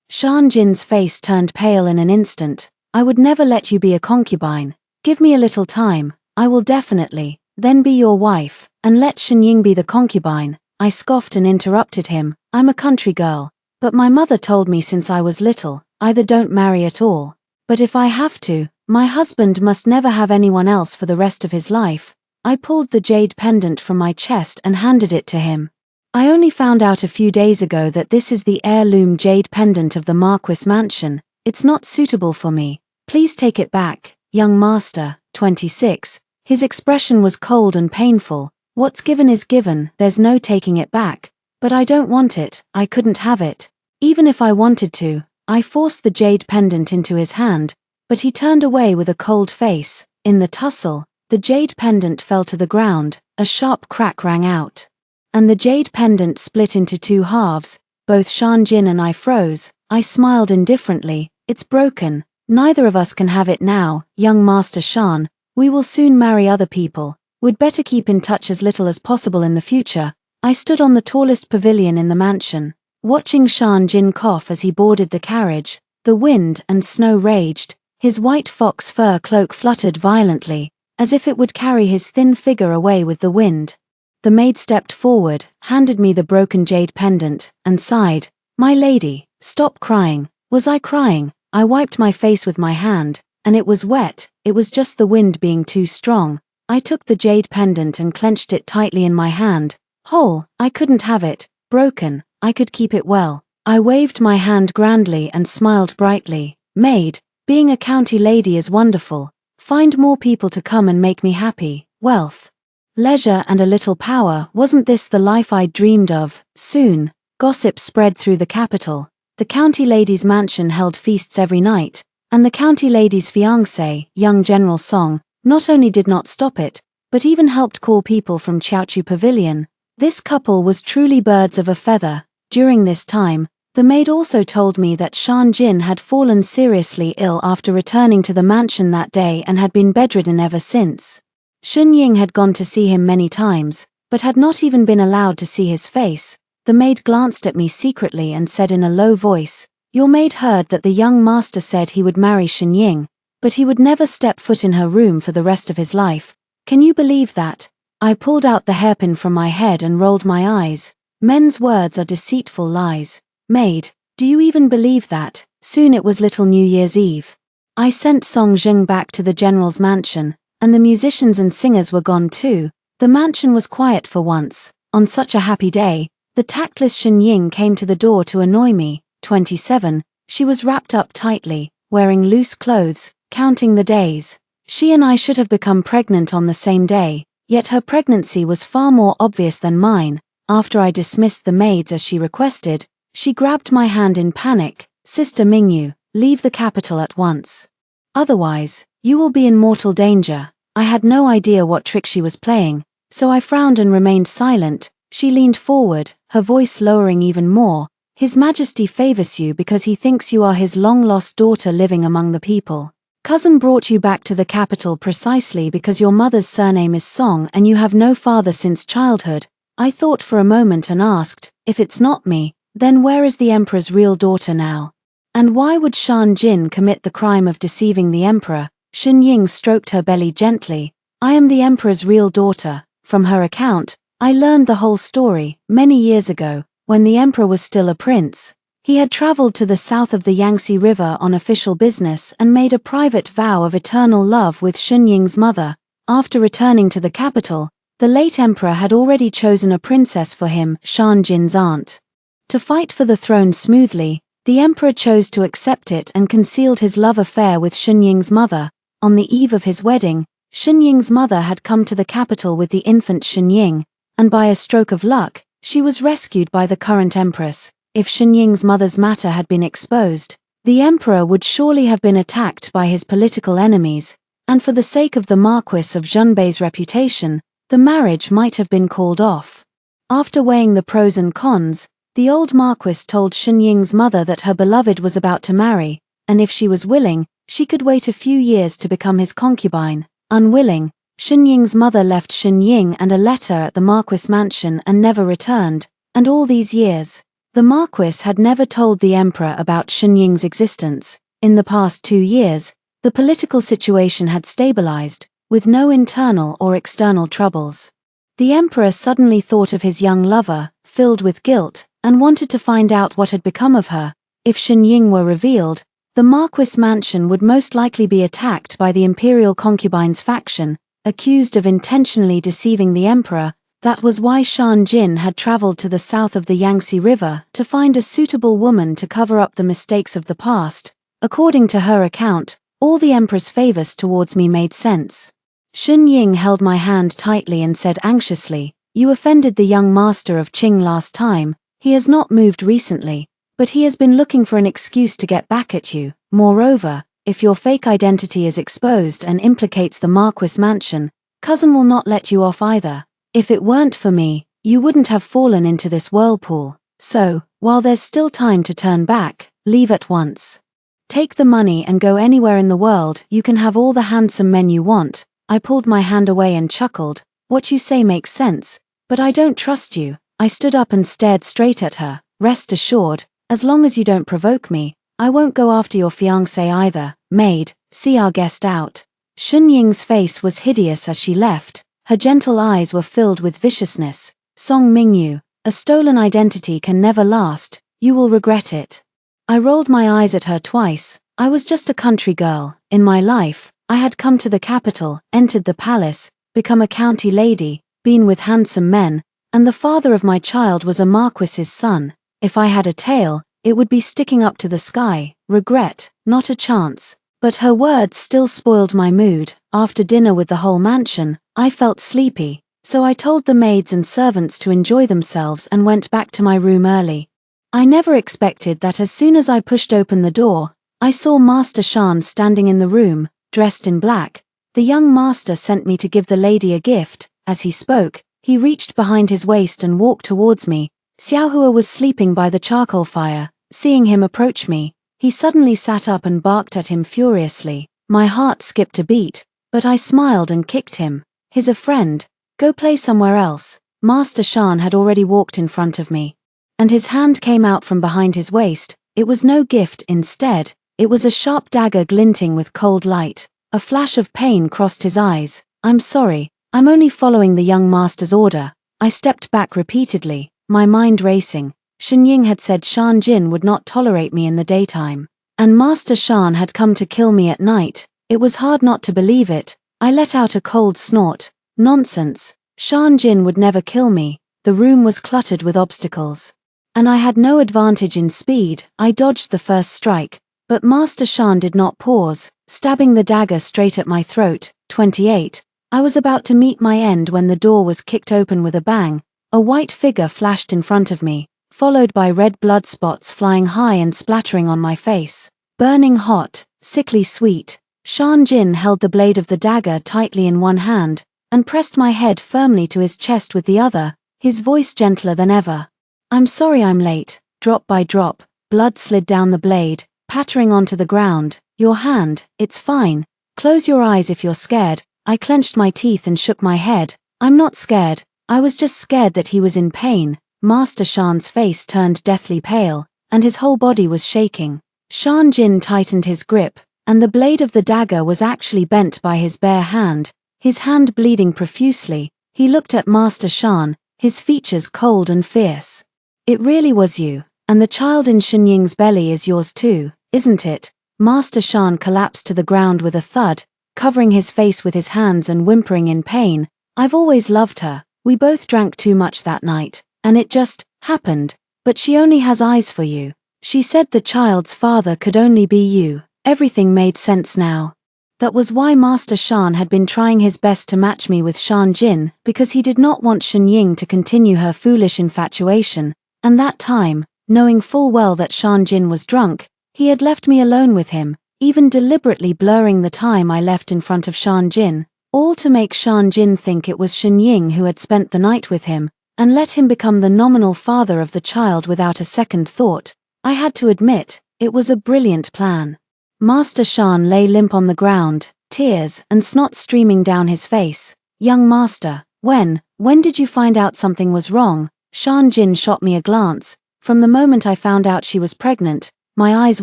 Shan Jin's face turned pale in an instant. I would never let you be a concubine. Give me a little time, I will definitely, then be your wife, and let Shenying be the concubine. I scoffed and interrupted him. I'm a country girl, but my mother told me since I was little, either don't marry at all. But if I have to, my husband must never have anyone else for the rest of his life. I pulled the jade pendant from my chest and handed it to him. I only found out a few days ago that this is the heirloom jade pendant of the Marquis mansion. It's not suitable for me. Please take it back, young master. 26. His expression was cold and painful. What's given is given, there's no taking it back. But I don't want it, I couldn't have it. Even if I wanted to. I forced the jade pendant into his hand, but he turned away with a cold face. In the tussle, the jade pendant fell to the ground, a sharp crack rang out. And the jade pendant split into two halves. Both Shan Jin and I froze. I smiled indifferently. It's broken. Neither of us can have it now, young Master Shan. We will soon marry other people. We'd better keep in touch as little as possible in the future. I stood on the tallest pavilion in the mansion, watching Shan Jin cough as he boarded the carriage. The wind and snow raged. His white fox fur cloak fluttered violently, as if it would carry his thin figure away with the wind. The maid stepped forward, handed me the broken jade pendant, and sighed. My lady, stop crying. Was I crying? I wiped my face with my hand, and it was wet. It was just the wind being too strong. I took the jade pendant and clenched it tightly in my hand. Whole, I couldn't have it. Broken, I could keep it well. I waved my hand grandly and smiled brightly. Maid, being a county lady is wonderful. Find more people to come and make me happy. Wealth, leisure and a little power. Wasn't this the life I dreamed of? Soon, gossip spread through the capital. The county lady's mansion held feasts every night, and the county lady's fiancé, young General Song, not only did not stop it, but even helped call people from Chiao Pavilion. This couple was truly birds of a feather. During this time, the maid also told me that Shan Jin had fallen seriously ill after returning to the mansion that day and had been bedridden ever since. Shenying had gone to see him many times, but had not even been allowed to see his face. The maid glanced at me secretly and said in a low voice, Your maid heard that the young master said he would marry Shenying, but he would never step foot in her room for the rest of his life. Can you believe that? I pulled out the hairpin from my head and rolled my eyes. Men's words are deceitful lies. Maid, do you even believe that? Soon it was little New Year's Eve. I sent Song Jing back to the general's mansion, and the musicians and singers were gone too. The mansion was quiet for once. On such a happy day, the tactless Shenying came to the door to annoy me. 27. She was wrapped up tightly, wearing loose clothes, counting the days. She and I should have become pregnant on the same day, yet her pregnancy was far more obvious than mine. After I dismissed the maids as she requested, she grabbed my hand in panic. Sister Mingyu, leave the capital at once. Otherwise, you will be in mortal danger. I had no idea what trick she was playing, so I frowned and remained silent. She leaned forward, her voice lowering even more. His Majesty favors you because he thinks you are his long-lost daughter living among the people. Cousin brought you back to the capital precisely because your mother's surname is Song and you have no father since childhood. I thought for a moment and asked, if it's not me, then where is the emperor's real daughter now? And why would Shan Jin commit the crime of deceiving the emperor? Shenying stroked her belly gently. I am the emperor's real daughter. From her account, I learned the whole story. Many years ago, when the emperor was still a prince, he had traveled to the south of the Yangtze River on official business and made a private vow of eternal love with Shenying's mother. After returning to the capital, the late emperor had already chosen a princess for him, Shan Jin's aunt. To fight for the throne smoothly, the emperor chose to accept it and concealed his love affair with Shenying's mother. On the eve of his wedding, Shenying's mother had come to the capital with the infant Shenying, and by a stroke of luck, she was rescued by the current empress. If Shenying's mother's matter had been exposed, the emperor would surely have been attacked by his political enemies. and for the sake of the Marquis of Junbei's reputation, the marriage might have been called off. After weighing the pros and cons, the old Marquis told Shen Ying's mother that her beloved was about to marry, and if she was willing, she could wait a few years to become his concubine. Unwilling, Shen Ying's mother left Shen Ying and a letter at the Marquis mansion and never returned, and all these years, the Marquis had never told the emperor about Shen Ying's existence. In the past 2 years, the political situation had stabilized, with no internal or external troubles. The emperor suddenly thought of his young lover, filled with guilt, and wanted to find out what had become of her. If Shen Ying were revealed, the Marquis mansion would most likely be attacked by the imperial concubines faction, accused of intentionally deceiving the emperor. That was why Shan Jin had traveled to the south of the Yangtze River to find a suitable woman to cover up the mistakes of the past. According to her account, all the emperor's favors towards me made sense. Shen Ying held my hand tightly and said anxiously, "You offended the young master of Qing last time. He has not moved recently, but he has been looking for an excuse to get back at you. Moreover, if your fake identity is exposed and implicates the Marquis mansion, cousin will not let you off either. If it weren't for me, you wouldn't have fallen into this whirlpool. So, while there's still time to turn back, leave at once. Take the money and go anywhere in the world. You can have all the handsome men you want." I pulled my hand away and chuckled. "What you say makes sense, but I don't trust you." I stood up and stared straight at her. "Rest assured, as long as you don't provoke me, I won't go after your fiancé either. Maid, see our guest out." Shen Ying's face was hideous as she left. Her gentle eyes were filled with viciousness. "Song Mingyu, a stolen identity can never last. You will regret it." I rolled my eyes at her twice. I was just a country girl. In my life, I had come to the capital, entered the palace, become a county lady, been with handsome men, and the father of my child was a marquis's son. If I had a tail, it would be sticking up to the sky. Regret, not a chance. But her words still spoiled my mood. After dinner with the whole mansion, I felt sleepy, so I told the maids and servants to enjoy themselves and went back to my room early. I never expected that as soon as I pushed open the door, I saw Master Shan standing in the room, dressed in black. The young master sent me to give the lady a gift. As he spoke, he reached behind his waist and walked towards me. Xiaohua was sleeping by the charcoal fire. Seeing him approach me, he suddenly sat up and barked at him furiously. My heart skipped a beat, but I smiled and kicked him. "He's a friend. Go play somewhere else." Master Shan had already walked in front of me, and his hand came out from behind his waist. It was no gift, instead, it was a sharp dagger glinting with cold light. A flash of pain crossed his eyes. "I'm sorry, I'm only following the young master's order." I stepped back repeatedly, my mind racing. Shen Ying had said Shan Jin would not tolerate me in the daytime, and Master Shan had come to kill me at night. It was hard not to believe it. I let out a cold snort. Nonsense. Shan Jin would never kill me. The room was cluttered with obstacles, and I had no advantage in speed. I dodged the first strike, but Master Shan did not pause, stabbing the dagger straight at my throat. 28. I was about to meet my end when the door was kicked open with a bang. A white figure flashed in front of me, followed by red blood spots flying high and splattering on my face. Burning hot, sickly sweet. Shan Jin held the blade of the dagger tightly in one hand, and pressed my head firmly to his chest with the other, his voice gentler than ever. "I'm sorry I'm late." Drop by drop, blood slid down the blade, pattering onto the ground. "Your hand, it's fine. Close your eyes if you're scared." I clenched my teeth and shook my head. "I'm not scared. I was just scared that he was in pain." Master Shan's face turned deathly pale, and his whole body was shaking. Shan Jin tightened his grip, and the blade of the dagger was actually bent by his bare hand, his hand bleeding profusely. He looked at Master Shan, his features cold and fierce. "It really was you, and the child in Shen Ying's belly is yours too, isn't it?" Master Shan collapsed to the ground with a thud, covering his face with his hands and whimpering in pain. "I've always loved her. We both drank too much that night, and it just happened. But she only has eyes for you. She said the child's father could only be you." Everything made sense now. That was why Master Shan had been trying his best to match me with Shan Jin, because he did not want Shen Ying to continue her foolish infatuation. And that time, knowing full well that Shan Jin was drunk, he had left me alone with him. even deliberately blurring the time I left in front of Shan Jin, all to make Shan Jin think it was Shen Ying who had spent the night with him, and let him become the nominal father of the child without a second thought. I had to admit, it was a brilliant plan. Master Shan lay limp on the ground, tears and snot streaming down his face. Young master, when did you find out something was wrong? Shan Jin shot me a glance. From the moment I found out she was pregnant, my eyes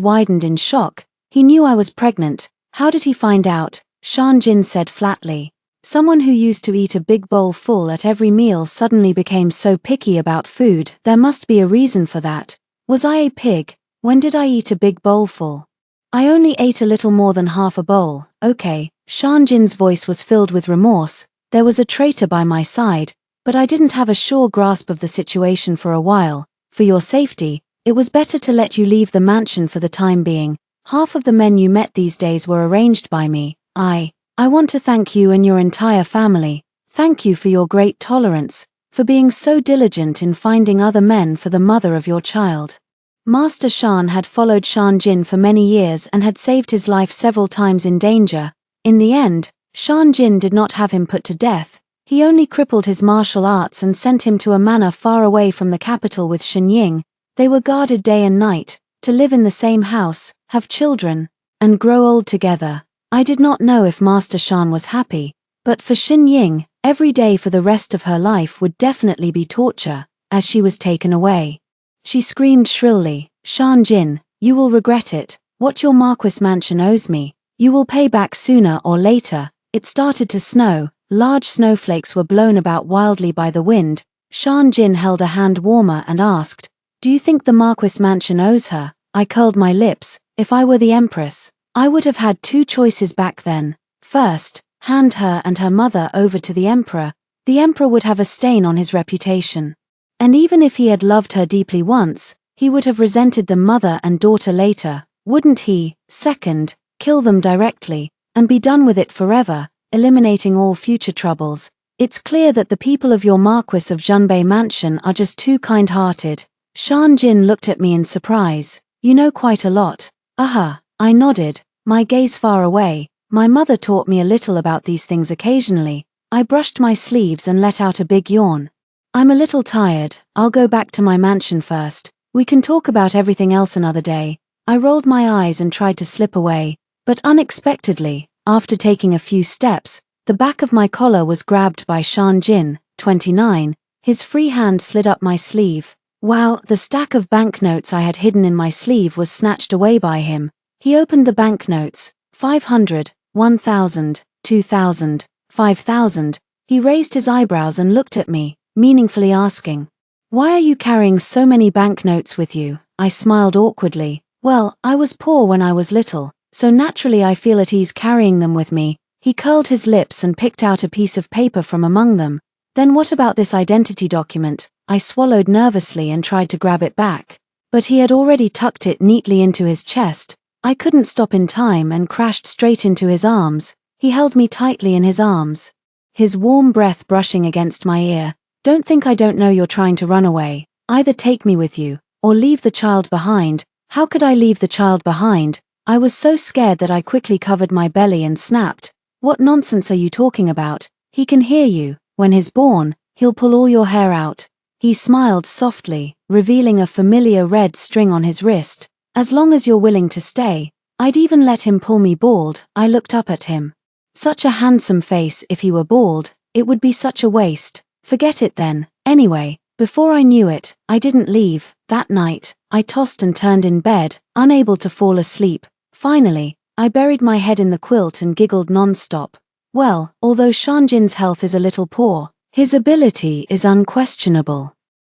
widened in shock. He knew I was pregnant. How did he find out? Shan Jin said flatly. Someone who used to eat a big bowl full at every meal suddenly became so picky about food. There must be a reason for that. Was I a pig? When did I eat a big bowl full? I only ate a little more than half a bowl. Okay. Shan Jin's voice was filled with remorse. There was a traitor by my side, but I didn't have a sure grasp of the situation for a while. For your safety, it was better to let you leave the mansion for the time being. Half of the men you met these days were arranged by me. I want to thank you and your entire family. Thank you for your great tolerance, for being so diligent in finding other men for the mother of your child. Master Shan had followed Shan Jin for many years and had saved his life several times in danger. In the end, Shan Jin did not have him put to death. He only crippled his martial arts and sent him to a manor far away from the capital with Shen Ying. They were guarded day and night, to live in the same house, have children, and grow old together. I did not know if Master Shan was happy, but for Shen Ying, every day for the rest of her life would definitely be torture, as she was taken away. She screamed shrilly, Shan Jin, you will regret it. What your Marquis mansion owes me, you will pay back sooner or later. It started to snow. Large snowflakes were blown about wildly by the wind. Shan Jin held a hand warmer and asked, do you think the Marquis mansion owes her? I curled my lips. If I were the Empress, I would have had two choices back then. First, hand her and her mother over to the Emperor. The Emperor would have a stain on his reputation. And even if he had loved her deeply once, he would have resented them mother and daughter later, wouldn't he? Second, kill them directly, and be done with it forever, eliminating all future troubles. It's clear that the people of your Marquis of Junbei Mansion are just too kind-hearted. Shan Jin looked at me in surprise. You know quite a lot. I nodded, my gaze far away. My mother taught me a little about these things occasionally. I brushed my sleeves and let out a big yawn. I'm a little tired. I'll go back to my mansion first. We can talk about everything else another day. I rolled my eyes and tried to slip away, but unexpectedly, after taking a few steps, the back of my collar was grabbed by Shan Jin, 29. His free hand slid up my sleeve. Wow, the stack of banknotes I had hidden in my sleeve was snatched away by him. He opened the banknotes. 500, 1,000, 2,000, 5,000. He raised his eyebrows and looked at me, meaningfully asking, why are you carrying so many banknotes with you? I smiled awkwardly. Well, I was poor when I was little, so naturally I feel at ease carrying them with me. He curled his lips and picked out a piece of paper from among them. Then what about this identity document? I swallowed nervously and tried to grab it back. But he had already tucked it neatly into his chest. I couldn't stop in time and crashed straight into his arms. He held me tightly in his arms, his warm breath brushing against my ear. Don't think I don't know you're trying to run away. Either take me with you, or leave the child behind. How could I leave the child behind? I was so scared that I quickly covered my belly and snapped. What nonsense are you talking about? He can hear you. When he's born, he'll pull all your hair out. He smiled softly, revealing a familiar red string on his wrist. As long as you're willing to stay, I'd even let him pull me bald. I looked up at him. Such a handsome face. If he were bald, it would be such a waste. Forget it then. Anyway, before I knew it, I didn't leave. That night, I tossed and turned in bed, unable to fall asleep. Finally, I buried my head in the quilt and giggled non-stop. Well, although Shan Jin's health is a little poor, his ability is unquestionable.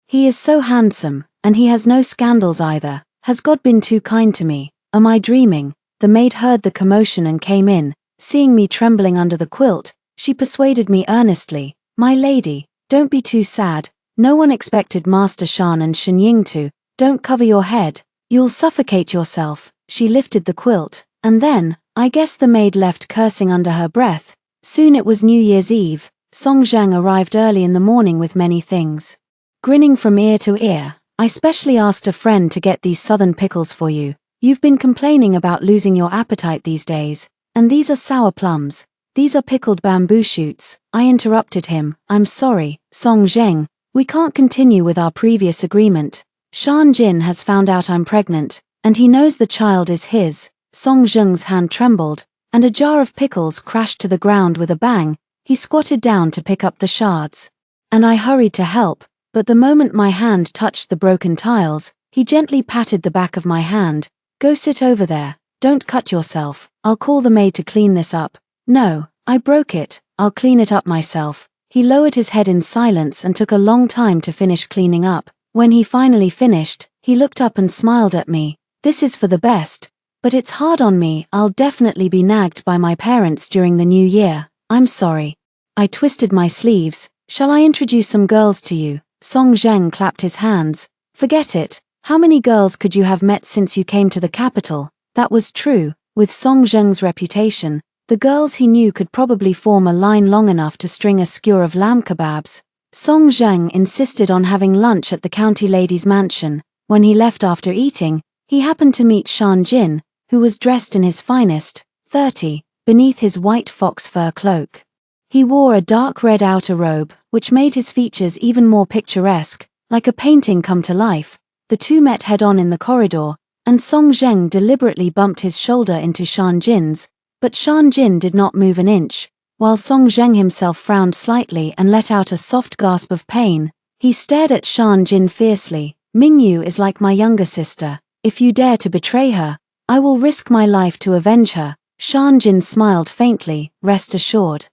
He is so handsome, and he has no scandals either. Has God been too kind to me? Am I dreaming? The maid heard the commotion and came in. Seeing me trembling under the quilt, she persuaded me earnestly. My lady, don't be too sad. No one expected Master Shan and Shen Ying to. Don't cover your head. You'll suffocate yourself. She lifted the quilt, and then, I guess the maid left cursing under her breath. Soon it was New Year's Eve. Song Zhang arrived early in the morning with many things. Grinning from ear to ear, I specially asked a friend to get these southern pickles for you. You've been complaining about losing your appetite these days, and these are sour plums. These are pickled bamboo shoots. I interrupted him. I'm sorry, Song Zheng. We can't continue with our previous agreement. Shan Jin has found out I'm pregnant, and he knows the child is his. Song Zheng's hand trembled, and a jar of pickles crashed to the ground with a bang. He squatted down to pick up the shards. And I hurried to help, but the moment my hand touched the broken tiles, he gently patted the back of my hand. Go sit over there. Don't cut yourself. I'll call the maid to clean this up. No, I broke it. I'll clean it up myself. He lowered his head in silence and took a long time to finish cleaning up. When he finally finished, he looked up and smiled at me. This is for the best. But it's hard on me. I'll definitely be nagged by my parents during the new year. I'm sorry. I twisted my sleeves. Shall I introduce some girls to you? Song Zheng clapped his hands. Forget it. How many girls could you have met since you came to the capital? That was true. With Song Zheng's reputation, the girls he knew could probably form a line long enough to string a skewer of lamb kebabs. Song Zheng insisted on having lunch at the county lady's mansion. When he left after eating, he happened to meet Shan Jin, who was dressed in his finest, 30, beneath his white fox fur cloak. He wore a dark red outer robe, which made his features even more picturesque, like a painting come to life. The two met head-on in the corridor, and Song Zheng deliberately bumped his shoulder into Shan Jin's, but Shan Jin did not move an inch, while Song Zheng himself frowned slightly and let out a soft gasp of pain. He stared at Shan Jin fiercely. Mingyu is like my younger sister. If you dare to betray her, I will risk my life to avenge her. Shan Jin smiled faintly. Rest assured.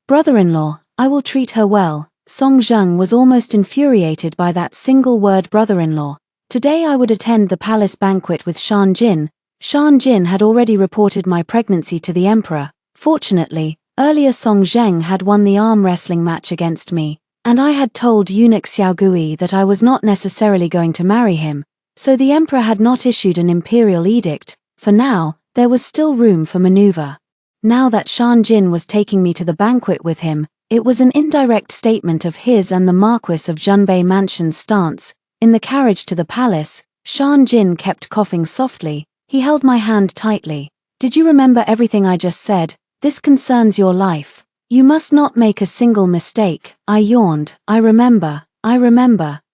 Brother-in-law, I will treat her well. Song Zheng was almost infuriated by that single word brother-in-law. Today I would attend the palace banquet with Shan Jin. Shan Jin had already reported my pregnancy to the emperor. Fortunately, earlier Song Zheng had won the arm wrestling match against me, and I had told eunuch Xiaogui that I was not necessarily going to marry him, so the emperor had not issued an imperial edict. For now, there was still room for maneuver. Now that Shan Jin was taking me to the banquet with him, it was an indirect statement of his and the Marquis of Junbei Mansion's stance. In the carriage to the palace, Shan Jin kept coughing softly. He held my hand tightly. Did you remember everything I just said? This concerns your life. You must not make a single mistake. I yawned. I remember.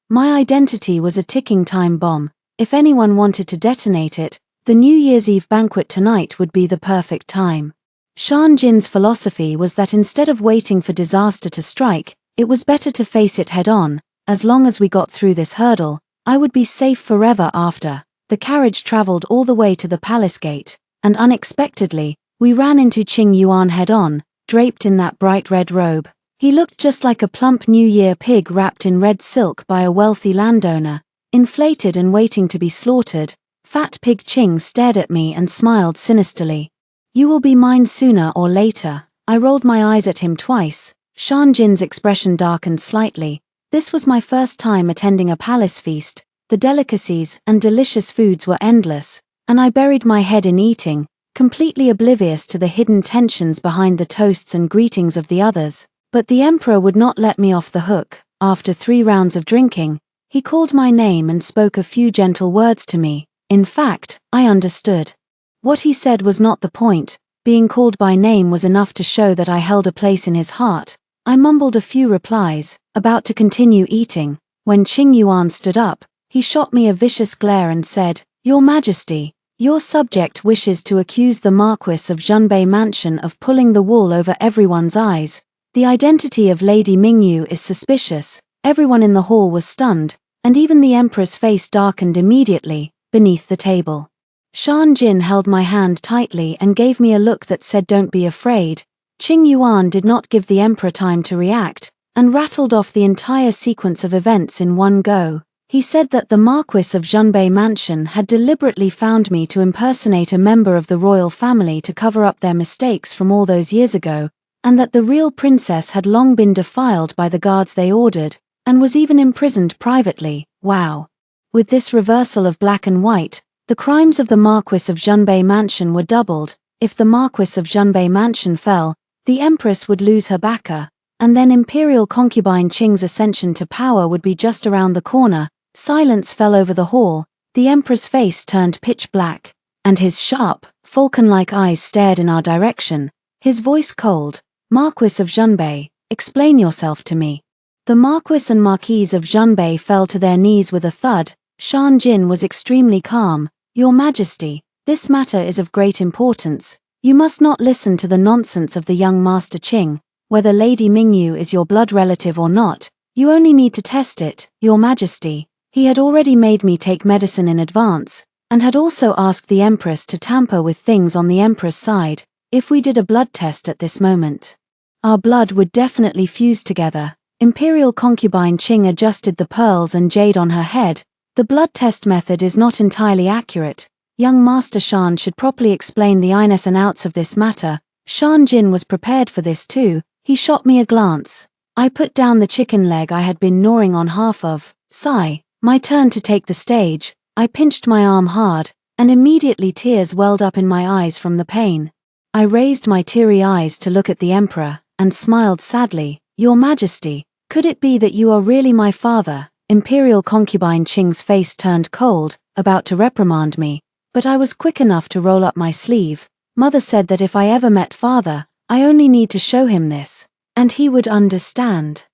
My identity was a ticking time bomb. If anyone wanted to detonate it, the New Year's Eve banquet tonight would be the perfect time. Shan Jin's philosophy was that instead of waiting for disaster to strike, it was better to face it head-on. As long as we got through this hurdle, I would be safe forever after. The carriage traveled all the way to the palace gate, and unexpectedly, we ran into Qing Yuan head-on, draped in that bright red robe. He looked just like a plump New Year pig wrapped in red silk by a wealthy landowner, inflated and waiting to be slaughtered. Fat Pig Qing stared at me and smiled sinisterly. You will be mine sooner or later. I rolled my eyes at him twice. Shan Jin's expression darkened slightly. This was my first time attending a palace feast. The delicacies and delicious foods were endless, and I buried my head in eating, completely oblivious to the hidden tensions behind the toasts and greetings of the others. But the emperor would not let me off the hook. After 3 rounds of drinking, he called my name and spoke a few gentle words to me. In fact, I understood. What he said was not the point. Being called by name was enough to show that I held a place in his heart. I mumbled a few replies, about to continue eating, when Qing Yuan stood up. He shot me a vicious glare and said, Your Majesty, your subject wishes to accuse the Marquis of Junbei Mansion of pulling the wool over everyone's eyes. The identity of Lady Mingyu is suspicious. Everyone in the hall was stunned, and even the emperor's face darkened immediately, beneath the table. Shan Jin held my hand tightly and gave me a look that said don't be afraid. Qing Yuan did not give the emperor time to react, and rattled off the entire sequence of events in one go. He said that the Marquis of Junbei Mansion had deliberately found me to impersonate a member of the royal family to cover up their mistakes from all those years ago, and that the real princess had long been defiled by the guards they ordered, and was even imprisoned privately. Wow. With this reversal of black and white, the crimes of the Marquis of Junbei Mansion were doubled. If the Marquis of Junbei Mansion fell, the Empress would lose her backer, and then Imperial concubine Qing's ascension to power would be just around the corner. Silence fell over the hall. The Emperor's face turned pitch black. and his sharp, falcon-like eyes stared in our direction, his voice cold. "Marquis of Junbei, explain yourself to me." The Marquis and Marquise of Junbei fell to their knees with a thud. Shan Jin was extremely calm. "Your Majesty, this matter is of great importance. You must not listen to the nonsense of the young Master Qing. Whether Lady Mingyu is your blood relative or not, you only need to test it, Your Majesty." He had already made me take medicine in advance, and had also asked the Empress to tamper with things on the Emperor's side. If we did a blood test at this moment, our blood would definitely fuse together. Imperial concubine Qing adjusted the pearls and jade on her head. "The blood test method is not entirely accurate. Young Master Shan should properly explain the ins and outs of this matter." Shan Jin was prepared for this too. He shot me a glance. I put down the chicken leg I had been gnawing on half of. Sigh. My turn to take the stage. I pinched my arm hard, and immediately tears welled up in my eyes from the pain. I raised my teary eyes to look at the Emperor, and smiled sadly. "Your Majesty, could it be that you are really my father?" Imperial concubine Qing's face turned cold, about to reprimand me, but I was quick enough to roll up my sleeve. "Mother said that if I ever met father, I only need to show him this, and he would understand."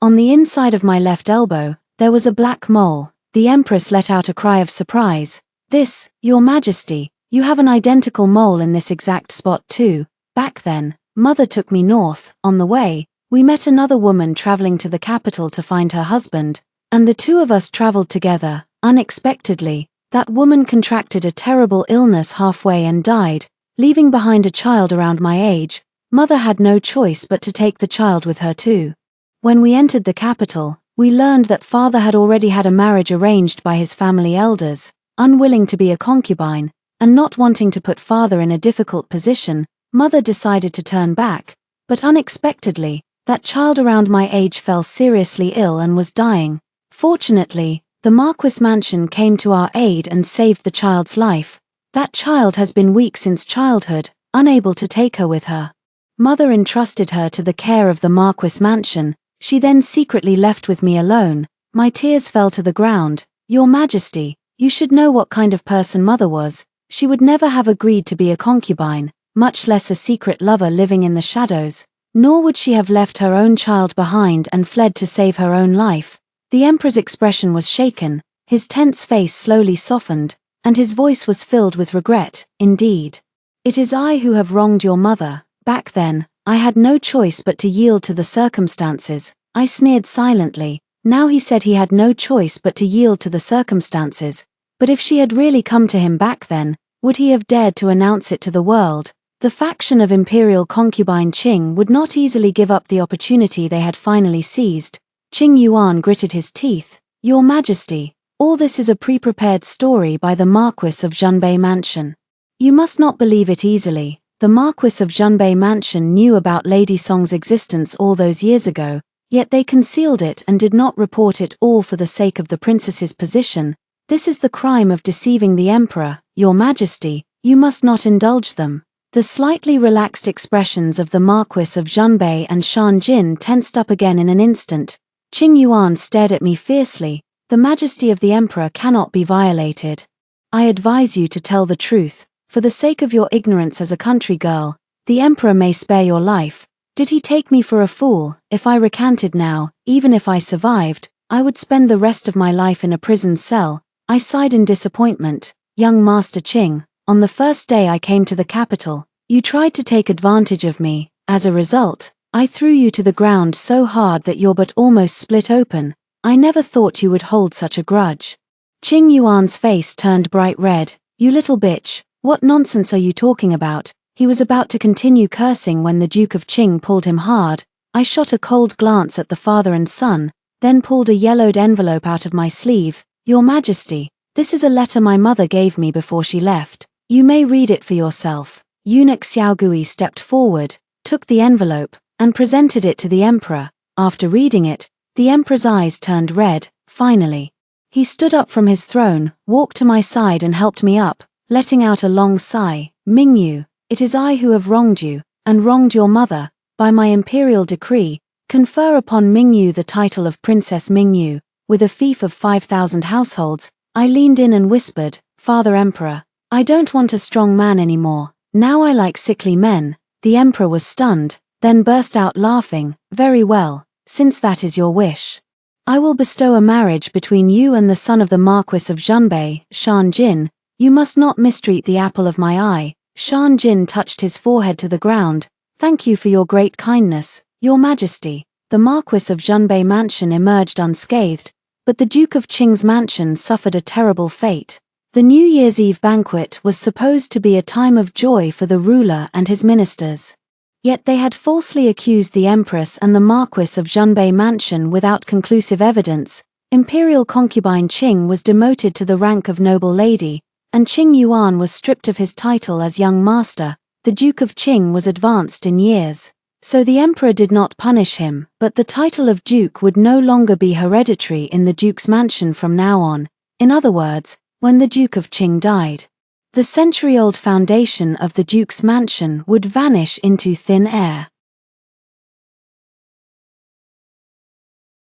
On the inside of my left elbow, there was a black mole. The Empress let out a cry of surprise. "This, Your Majesty, you have an identical mole in this exact spot too." Back then, Mother took me north. On the way, we met another woman traveling to the capital to find her husband, and the two of us traveled together. Unexpectedly, that woman contracted a terrible illness halfway and died, leaving behind a child around my age. Mother had no choice but to take the child with her too. When we entered the capital, we learned that father had already had a marriage arranged by his family elders. Unwilling to be a concubine, and not wanting to put father in a difficult position, Mother decided to turn back, but unexpectedly, that child around my age fell seriously ill and was dying. Fortunately, the Marquis mansion came to our aid and saved the child's life. That child has been weak since childhood, unable to take her with her. Mother entrusted her to the care of the Marquis mansion. She then secretly left with me alone. My tears fell to the ground. "Your Majesty, you should know what kind of person Mother was. She would never have agreed to be a concubine, much less a secret lover living in the shadows. Nor would she have left her own child behind and fled to save her own life." The Emperor's expression was shaken, his tense face slowly softened, and his voice was filled with regret. "Indeed. It is I who have wronged your mother. Back then, I had no choice but to yield to the circumstances." I sneered silently. Now he said he had no choice but to yield to the circumstances. But if she had really come to him back then, would he have dared to announce it to the world? The faction of Imperial concubine Qing would not easily give up the opportunity they had finally seized. Qing Yuan gritted his teeth. "Your Majesty, all this is a pre-prepared story by the Marquis of Junbei Mansion. You must not believe it easily. The Marquis of Junbei Mansion knew about Lady Song's existence all those years ago, yet they concealed it and did not report it all for the sake of the princess's position. This is the crime of deceiving the Emperor. Your Majesty, you must not indulge them." The slightly relaxed expressions of the Marquis of Junbei and Shan Jin tensed up again in an instant. Qing Yuan stared at me fiercely. "The majesty of the Emperor cannot be violated. I advise you to tell the truth. For the sake of your ignorance as a country girl, the Emperor may spare your life. Did he take me for a fool? If I recanted now, even if I survived, I would spend the rest of my life in a prison cell." I sighed in disappointment. "Young Master Qing, on the first day I came to the capital, you tried to take advantage of me. As a result, I threw you to the ground so hard that your butt almost split open. I never thought you would hold such a grudge." Qing Yuan's face turned bright red. "You little bitch, what nonsense are you talking about?" He was about to continue cursing when the Duke of Qing pulled him hard. I shot a cold glance at the father and son, then pulled a yellowed envelope out of my sleeve. "Your Majesty, this is a letter my mother gave me before she left. You may read it for yourself." Eunuch Xiaogui stepped forward, took the envelope, and presented it to the Emperor. After reading it, the Emperor's eyes turned red. Finally, he stood up from his throne, walked to my side and helped me up, letting out a long sigh. "Mingyu, it is I who have wronged you, and wronged your mother. By my imperial decree, confer upon Mingyu the title of Princess Mingyu, with a fief of 5,000 households." I leaned in and whispered, "Father Emperor, I don't want a strong man anymore, now I like sickly men." The emperor was stunned, then burst out laughing. "Very well, since that is your wish. I will bestow a marriage between you and the son of the Marquis of Junbei, Shan Jin. You must not mistreat the apple of my eye." Shan Jin touched his forehead to the ground. "Thank you for your great kindness, Your Majesty." The Marquis of Junbei mansion emerged unscathed, but the Duke of Qing's mansion suffered a terrible fate. The New Year's Eve banquet was supposed to be a time of joy for the ruler and his ministers. Yet they had falsely accused the Empress and the Marquis of Junbei mansion without conclusive evidence. Imperial concubine Qing was demoted to the rank of noble lady, and Qing Yuan was stripped of his title as young master. The Duke of Qing was advanced in years, so the emperor did not punish him, but the title of duke would no longer be hereditary in the duke's mansion from now on. In other words, when the Duke of Qing died, the century-old foundation of the duke's mansion would vanish into thin air.